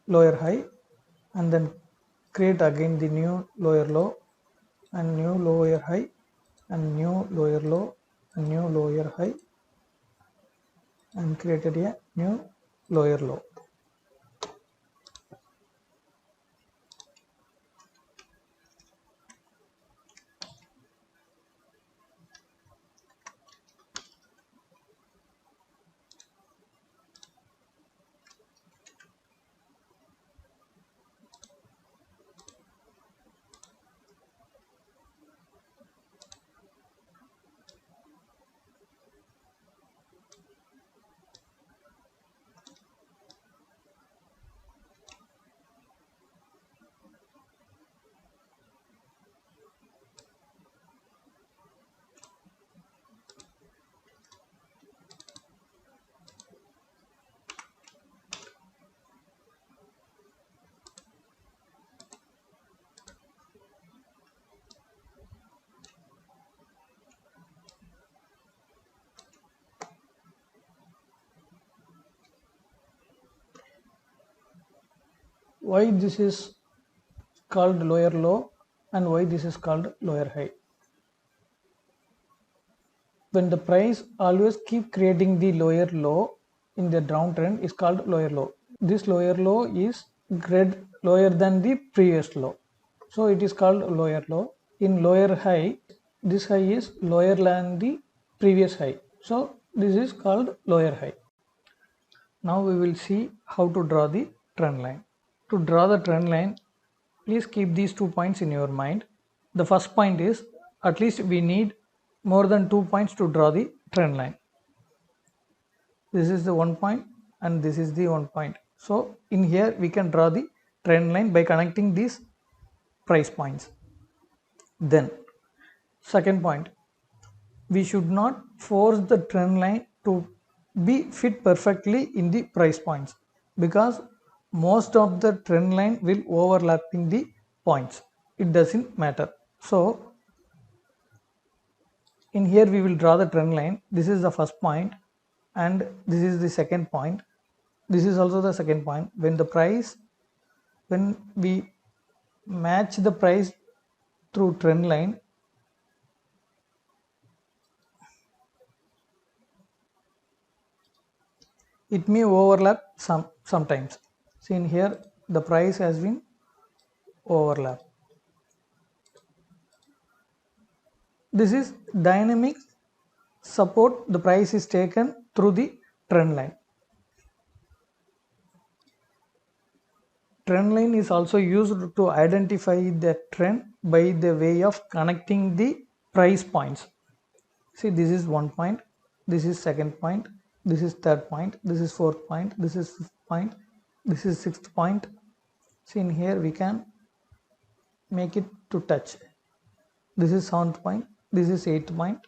lower high, and then create again the new lower low and new lower high and new lower low and new lower high and created a new lower low. Why this is called lower low and why this is called lower high? When the price always keep creating the lower low in the downtrend is called lower low. This lower low is grade lower than the previous low, so it is called lower low. In lower high, this high is lower than the previous high, so this is called lower high. Now we will see how to draw the trend line. To draw the trend line, please keep these 2 points in your mind. The first point is, at least we need more than 2 points to draw the trend line. This is the 1 point and this is the 1 point. So in here we can draw the trend line by connecting these price points. Then second point, we should not force the trend line to be fit perfectly in the price points, because most of the trend line will overlapping the points. It doesn't matter. So in here we will draw the trend line. This is the first point and this is the second point. This is also the second point. When we match the price through trend line, it may overlap sometimes. See in here the price has been overlap. This is dynamic support. The price is taken through the trend line. Trend line is also used to identify the trend by the way of connecting the price points. See, this is 1 point, this is second point, this is third point, this is fourth point, this is fifth point, this is sixth point. See in here we can make it to touch. This is seventh point, this is eighth point.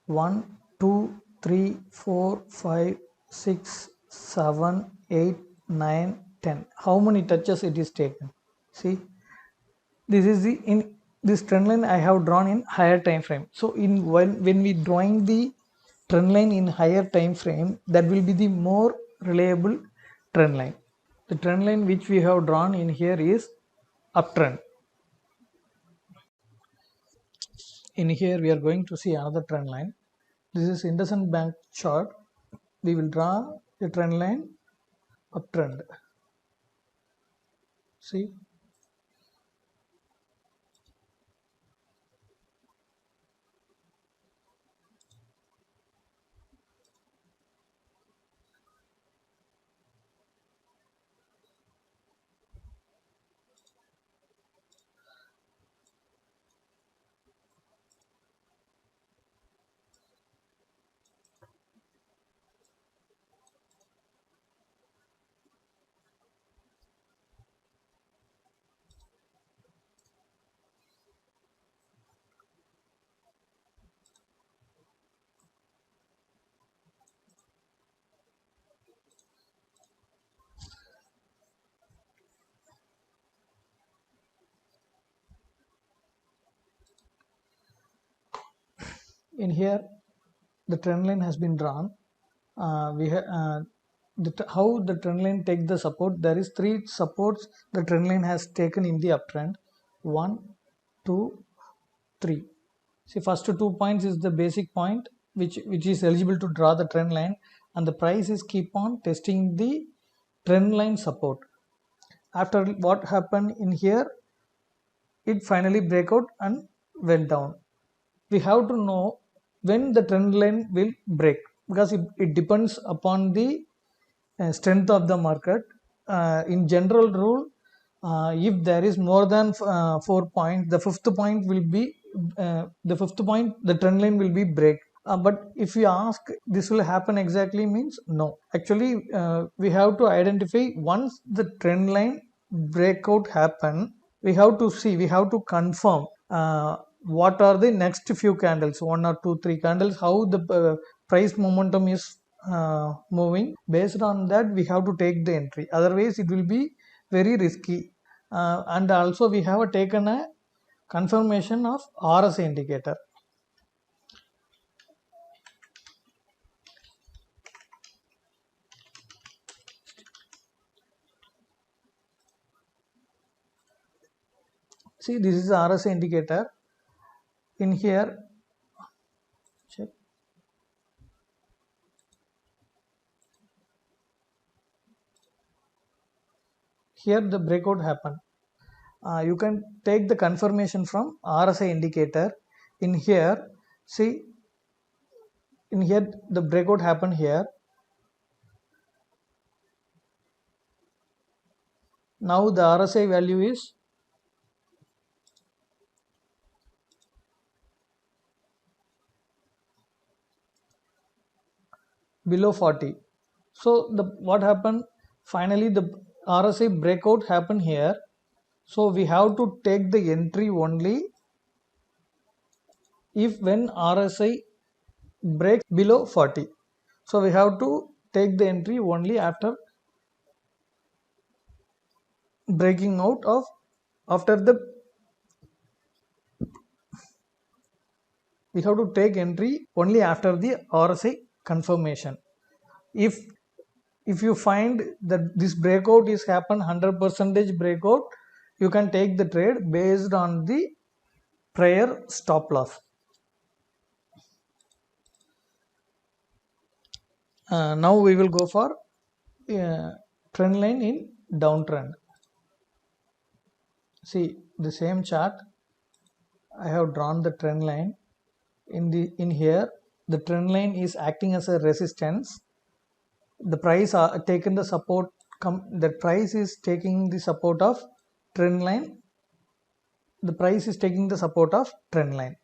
One, 2, 3, 4, 5, 6, 7, 8, 9, 10. How many touches it is taken? See, this is the in this trend line I have drawn in higher time frame. So in when we drawing the trend line in higher time frame, that will be the more reliable trend line. The trend line which we have drawn in here is uptrend. In here we are going to see another trend line. This is IndusInd Bank chart. We will draw a trend line uptrend. See, in here the trend line has been drawn. How the trend line takes the support? There is three supports the trend line has taken in the uptrend. 1, 2, 3. See, first 2 points is the basic point which is eligible to draw the trend line, and the price is keep on testing the trend line support. After what happened in here, it finally break out and went down. We have to know when the trend line will break, because it depends upon the strength of the market. In general rule, if there is more than 4 points, the fifth point, the trend line will be break. But if you ask this will happen exactly, means no. Actually, we have to identify once the trend line breakout happen, we have to confirm what are the next few candles, 1 or 2, 3 candles, how the price momentum is moving. Based on that, we have to take the entry. Otherwise, it will be very risky. And also, we have taken a confirmation of RSI indicator. See, this is the RSI indicator. In here, check. Here the breakout happened. You can take the confirmation from RSI indicator. In here, see, in here the breakout happened here. Now the RSI value is below 40. So what happened? Finally, the RSI breakout happened here. So we have to take the entry only if when RSI breaks below 40. So we have to take the entry only after breaking out of we have to take entry only after the RSI confirmation. If you find that this breakout is happen 100% breakout, you can take the trade based on the prior stop loss. Now we will go for trend line in downtrend. See, the same chart, I have drawn the trend line. In here, the trend line is acting as a resistance. The price are taken the support. The price is taking the support of trend line. The price is taking the support of trend line.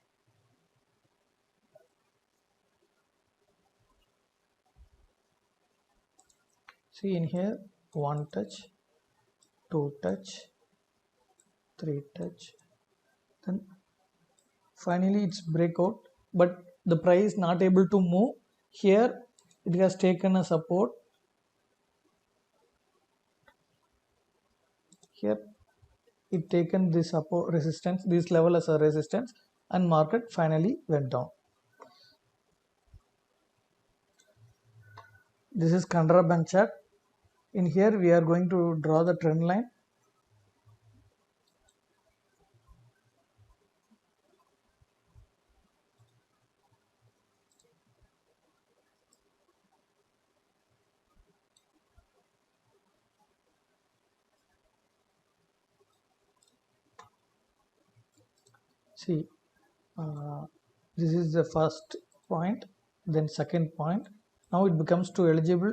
See, in here, 1 touch, 2 touch, 3 touch, then finally it's breakout, but the price not able to move. Here it has taken a support. Here it taken this support resistance, this level as a resistance, and market finally went down. This is Canara Bank chart. In here we are going to draw the trend line. See, this is the first point, then second point. Now it becomes too eligible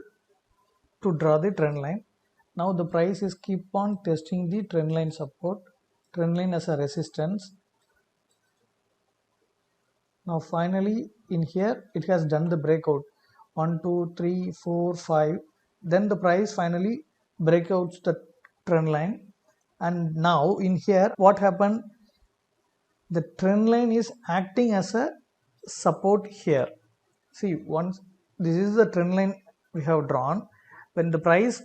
to draw the trend line. Now the price is keep on testing the trend line support, trend line as a resistance. Now finally in here it has done the breakout, 1, 2, 3, 4, 5. Then the price finally breakouts the trend line. And now in here what happened? The trend line is acting as a support here. See, once this is the trend line we have drawn. When the price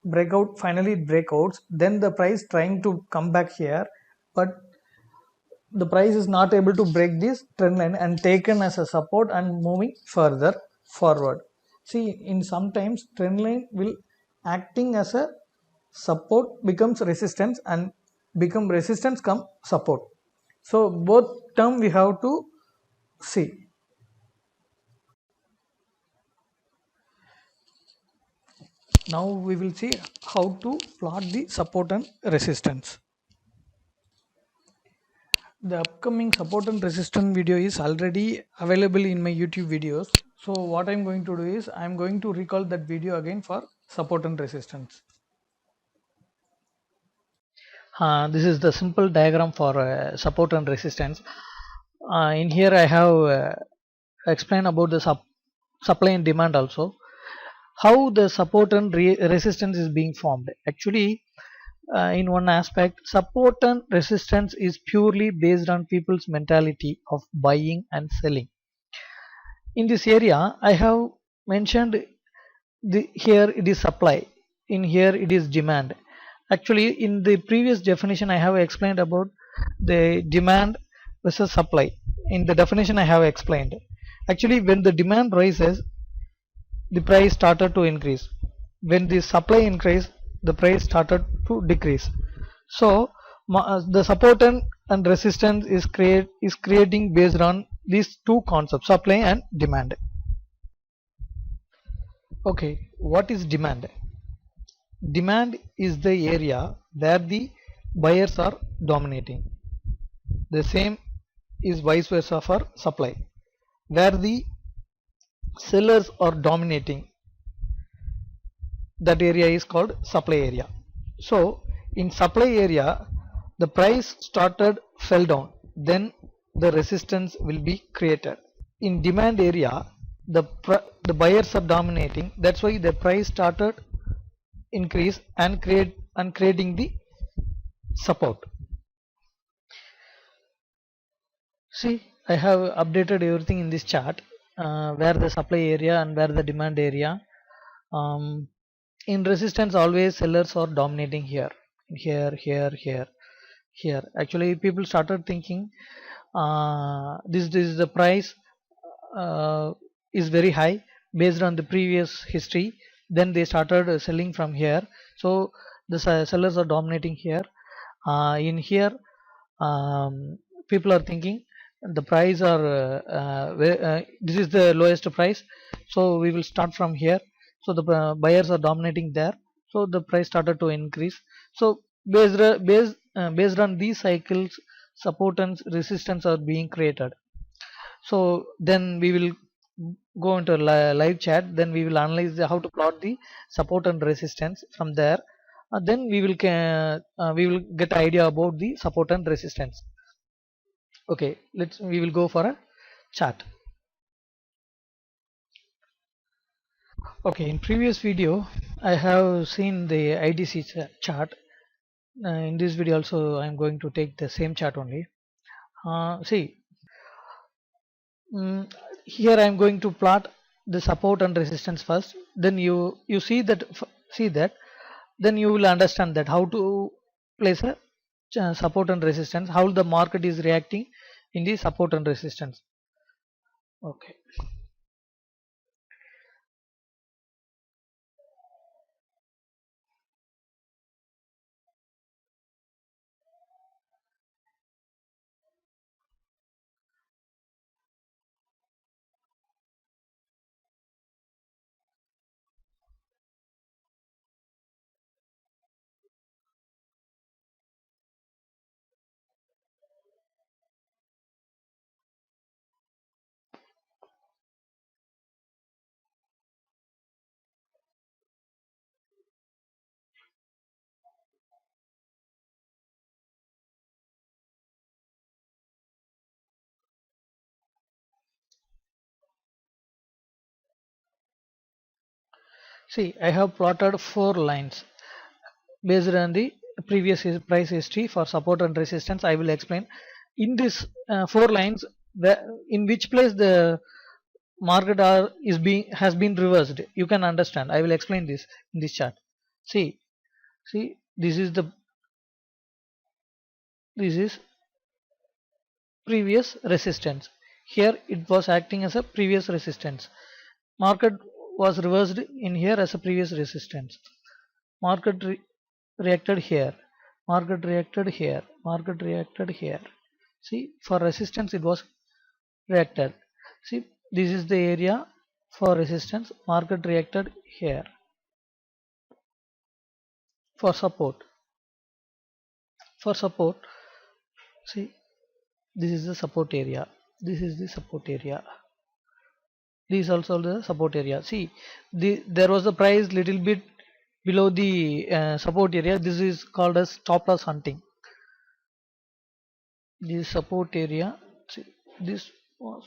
breakout finally breakouts, then the price trying to come back here, but the price is not able to break this trend line and taken as a support and moving further forward. See, in sometimes trend line will acting as a support becomes resistance and become resistance come support. So both term we have to see. Now we will see how to plot the support and resistance. The upcoming support and resistance video is already available in my YouTube videos. So what I'm going to do is I'm going to recall that video again for support and resistance. This is the simple diagram for support and resistance. In here I have explained about the supply and demand also. How the support and resistance is being formed. Actually, in one aspect, support and resistance is purely based on people's mentality of buying and selling. In this area, I have mentioned here it is supply, in here it is demand. Actually, in the previous definition, I have explained about the demand versus supply. In the definition, I have explained. Actually, when the demand rises, the price started to increase. When the supply increased, the price started to decrease. So the support and resistance is creating based on these two concepts, supply and demand. Okay, what is demand? Demand is the area where the buyers are dominating. The same is vice versa for supply, where the sellers are dominating. That area is called supply area. So in supply area, the price started fell down, then the resistance will be created. In demand area, the buyers are dominating, that's why the price started increase and creating the support. See, I have updated everything in this chart, where the supply area and where the demand area. In resistance, always sellers are dominating here, here. Actually, people started thinking this is the price is very high based on the previous history. Then they started selling from here. So the sellers are dominating here. In here, people are thinking the price are this is the lowest price, so we will start from here. So the buyers are dominating there, so the price started to increase. So based on these cycles, support and resistance are being created. So then we will go into live chat, then we will analyze how to plot the support and resistance from there. Then we will get idea about the support and resistance. Okay, we will go for a chart. Okay, in previous video I have seen the IDC chart. In this video also I am going to take the same chart only. See, here I am going to plot the support and resistance first. Then you see that, then you will understand that how to place a support and resistance, how the market is reacting in the support and resistance. Okay. See, I have plotted 4 lines based on the previous price history for support and resistance. I will explain in this 4 lines in which place the market has been reversed. You can understand. I will explain this in this chart. See, this is previous resistance. Here it was acting as a previous resistance. Market was reversed in here as a previous resistance. Market reacted here. Market reacted here. Market reacted here. See, for resistance it was reacted. See, this is the area for resistance. Market reacted here for support. For support, see, this is the support area. This is the support area. This is also the support area. See, there was the price little bit below the support area. This is called as stop loss hunting. This support area. See, this was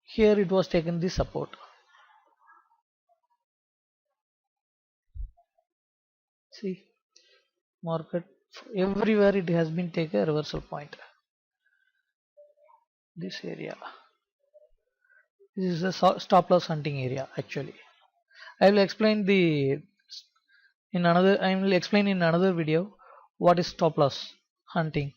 here. It was taken this support. See, market everywhere it has been taken a reversal point. This area. This is the stop loss hunting area actually. I will explain the in another I will explain in another video what is stop loss hunting.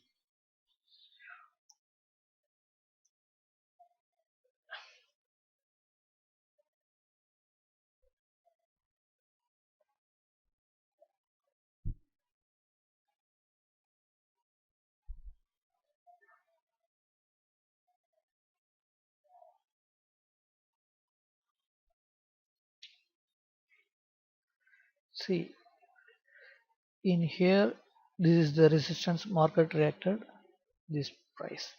See, in here this is the resistance, market reacted this price.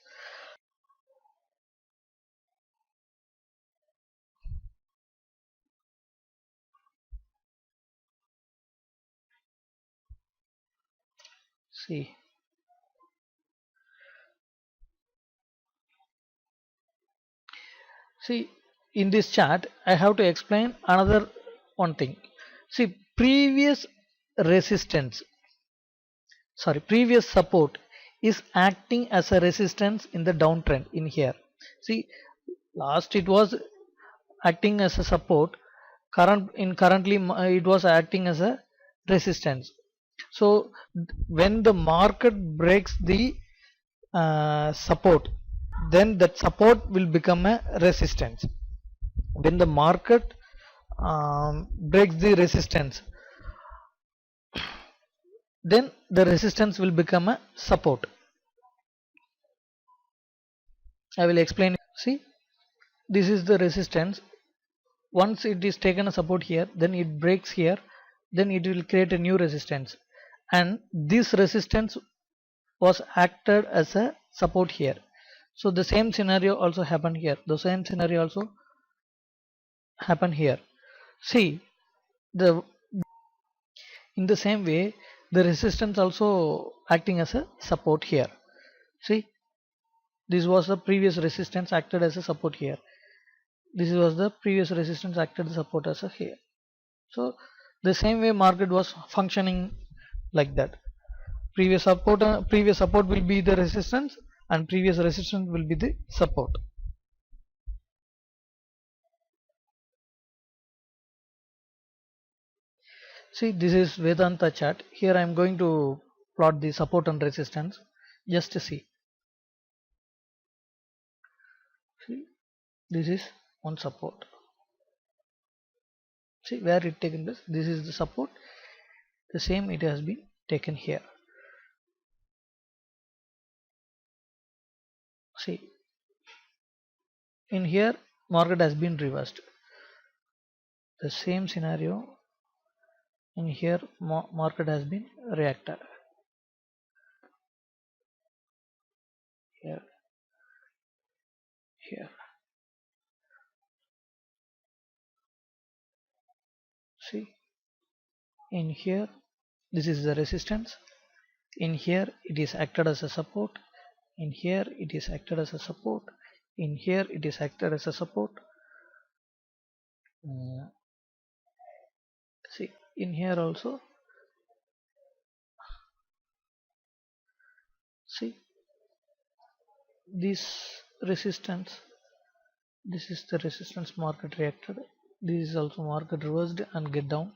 See, in this chart I have to explain another one thing. See, previous support is acting as a resistance in the downtrend in here. See, last it was acting as a support, currently it was acting as a resistance. So when the market breaks the support, then that support will become a resistance. When the market breaks the resistance, then the resistance will become a support. I will explain. See, this is the resistance. Once it is taken a support here, then it breaks here, then it will create a new resistance, and this resistance was acted as a support here. So the same scenario also happened here. The same scenario also happened here. See, the in the same way the resistance also acting as a support here. See, this was the previous resistance acted as a support here. This was the previous resistance acted as support as a here. So the same way market was functioning like that. Previous support will be the resistance, and previous resistance will be the support. See, this is Vedanta chart. Here I am going to plot the support and resistance just to see. See, this is one support. See where it taken this. This is the support. The same it has been taken here. See, in here market has been reversed. The same scenario in here market has been reacted. Here, here. See, in here this is the resistance. In here it is acted as a support. In here it is acted as a support. In here it is acted as a support. See, in here also. See, this resistance, this is the resistance market reacted. This is also market reversed and get down.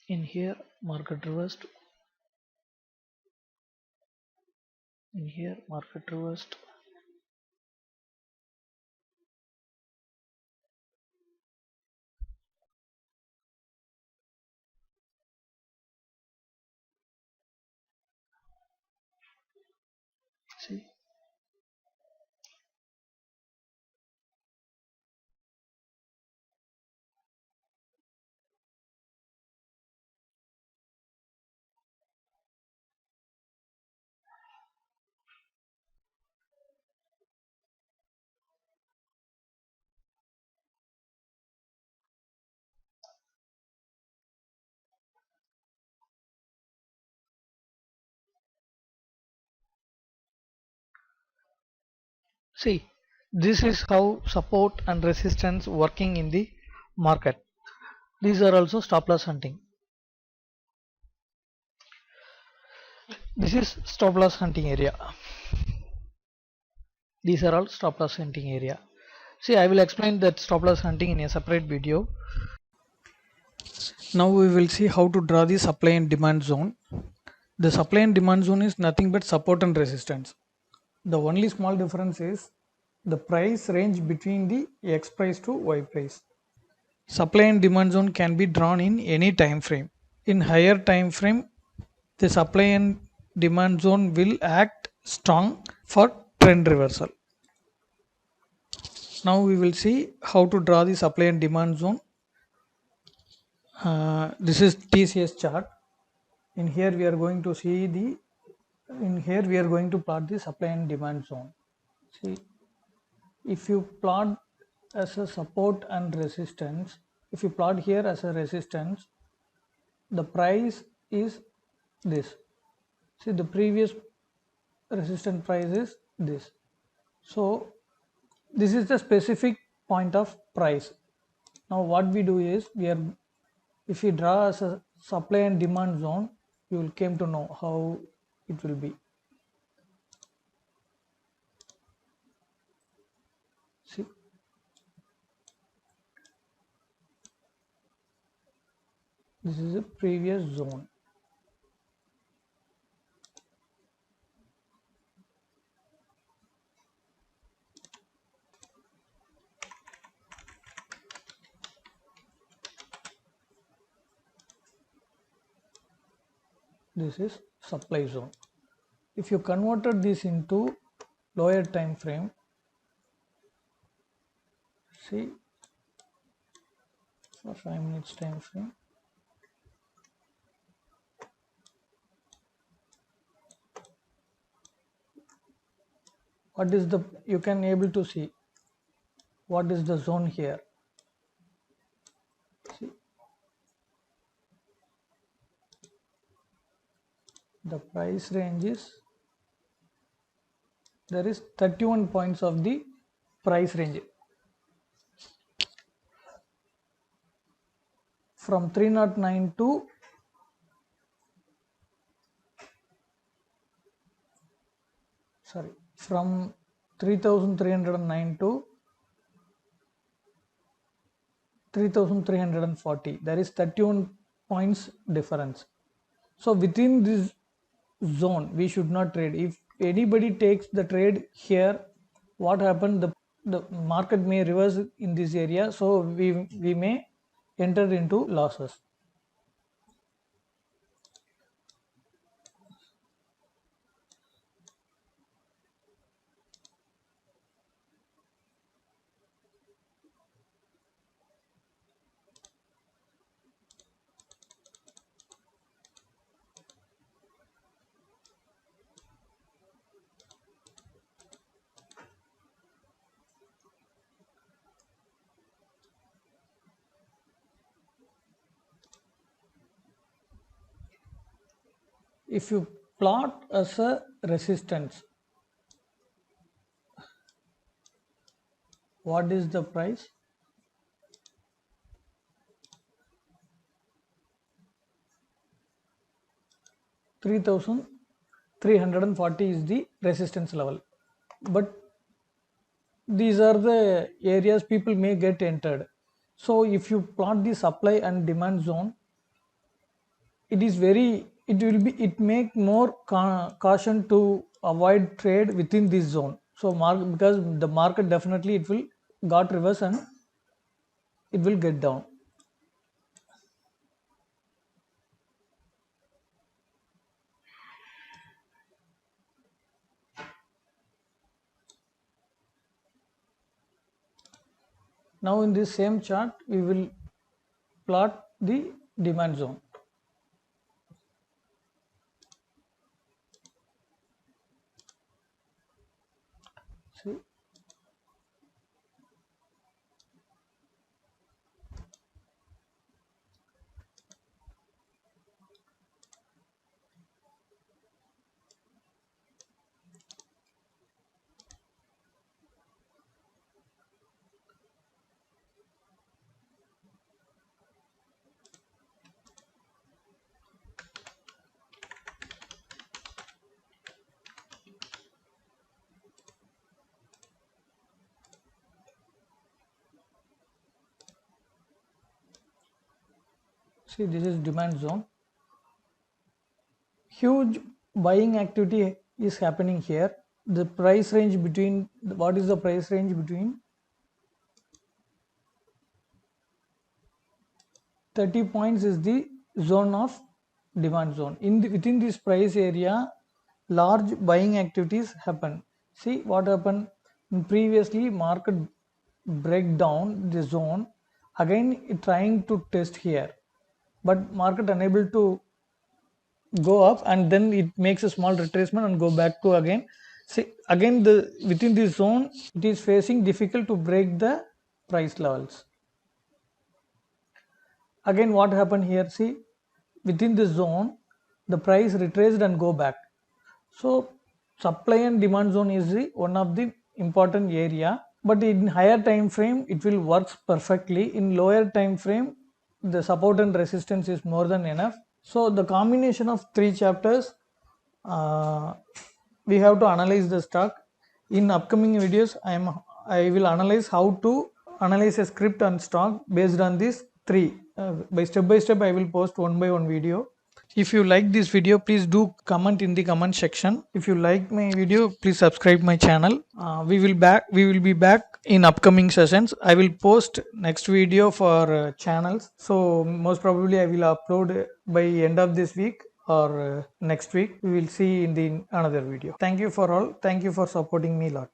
In here market reversed, in here market reversed. See, see, this is how support and resistance working in the market. These are also stop loss hunting. This is stop loss hunting area. These are all stop loss hunting area. See, I will explain that stop loss hunting in a separate video. Now we will see how to draw the supply and demand zone. The supply and demand zone is nothing but support and resistance. The only small difference is the price range between the X price to Y price. Supply and demand zone can be drawn in any time frame. In higher time frame, the supply and demand zone will act strong for trend reversal. Now we will see how to draw the supply and demand zone. This is TCS chart. In here we are going to see the, in here we are going to plot the supply and demand zone. See, if you plot as a support and resistance, if you plot here as a resistance, the price is this. See, the previous resistance price is this. So this is the specific point of price. Now what we do is, we are, if we draw as a supply and demand zone, you will came to know how it will be. See, this is a previous zone. This is supply zone. If you converted this into lower time frame, see, for 5 minutes time frame, what is the, you can able to see what is the zone here. See, the price range is, there is 31 points of the price range from 309 to from 3309 to 3340. There is 31 points difference. So within this zone we should not trade. If anybody takes the trade here, what happened, the market may reverse in this area, so we may enter into losses. If you plot as a resistance, what is the price? 3340 is the resistance level, but these are the areas people may get entered. So if you plot the supply and demand zone, it is very, it make more caution to avoid trade within this zone. So because the market definitely it will got reverse and it will get down. Now in this same chart we will plot the demand zone. See, see, this is demand zone. Huge buying activity is happening here. The price range between, what is the price range between 30 points is the zone of demand zone. Within this price area, large buying activities happen. See what happened previously, market break down the zone, again trying to test here, but market unable to go up, and then it makes a small retracement and go back to again. See again, the within this zone it is facing difficult to break the price levels. Again what happened here, see, within this zone the price retraced and go back. So supply and demand zone is one of the important area, but in higher time frame it will works perfectly. In lower time frame the support and resistance is more than enough. So the combination of three chapters, uh, we have to analyze the stock. In upcoming videos I will analyze how to analyze a script on stock based on these three. By step I will post one by one video. If you like this video, please do comment in the comment section. If you like my video, please subscribe my channel. We will be back in upcoming sessions. I will post next video for channels. So most probably I will upload by end of this week or next week. We will see in the another video. Thank you for all. Thank you for supporting me a lot.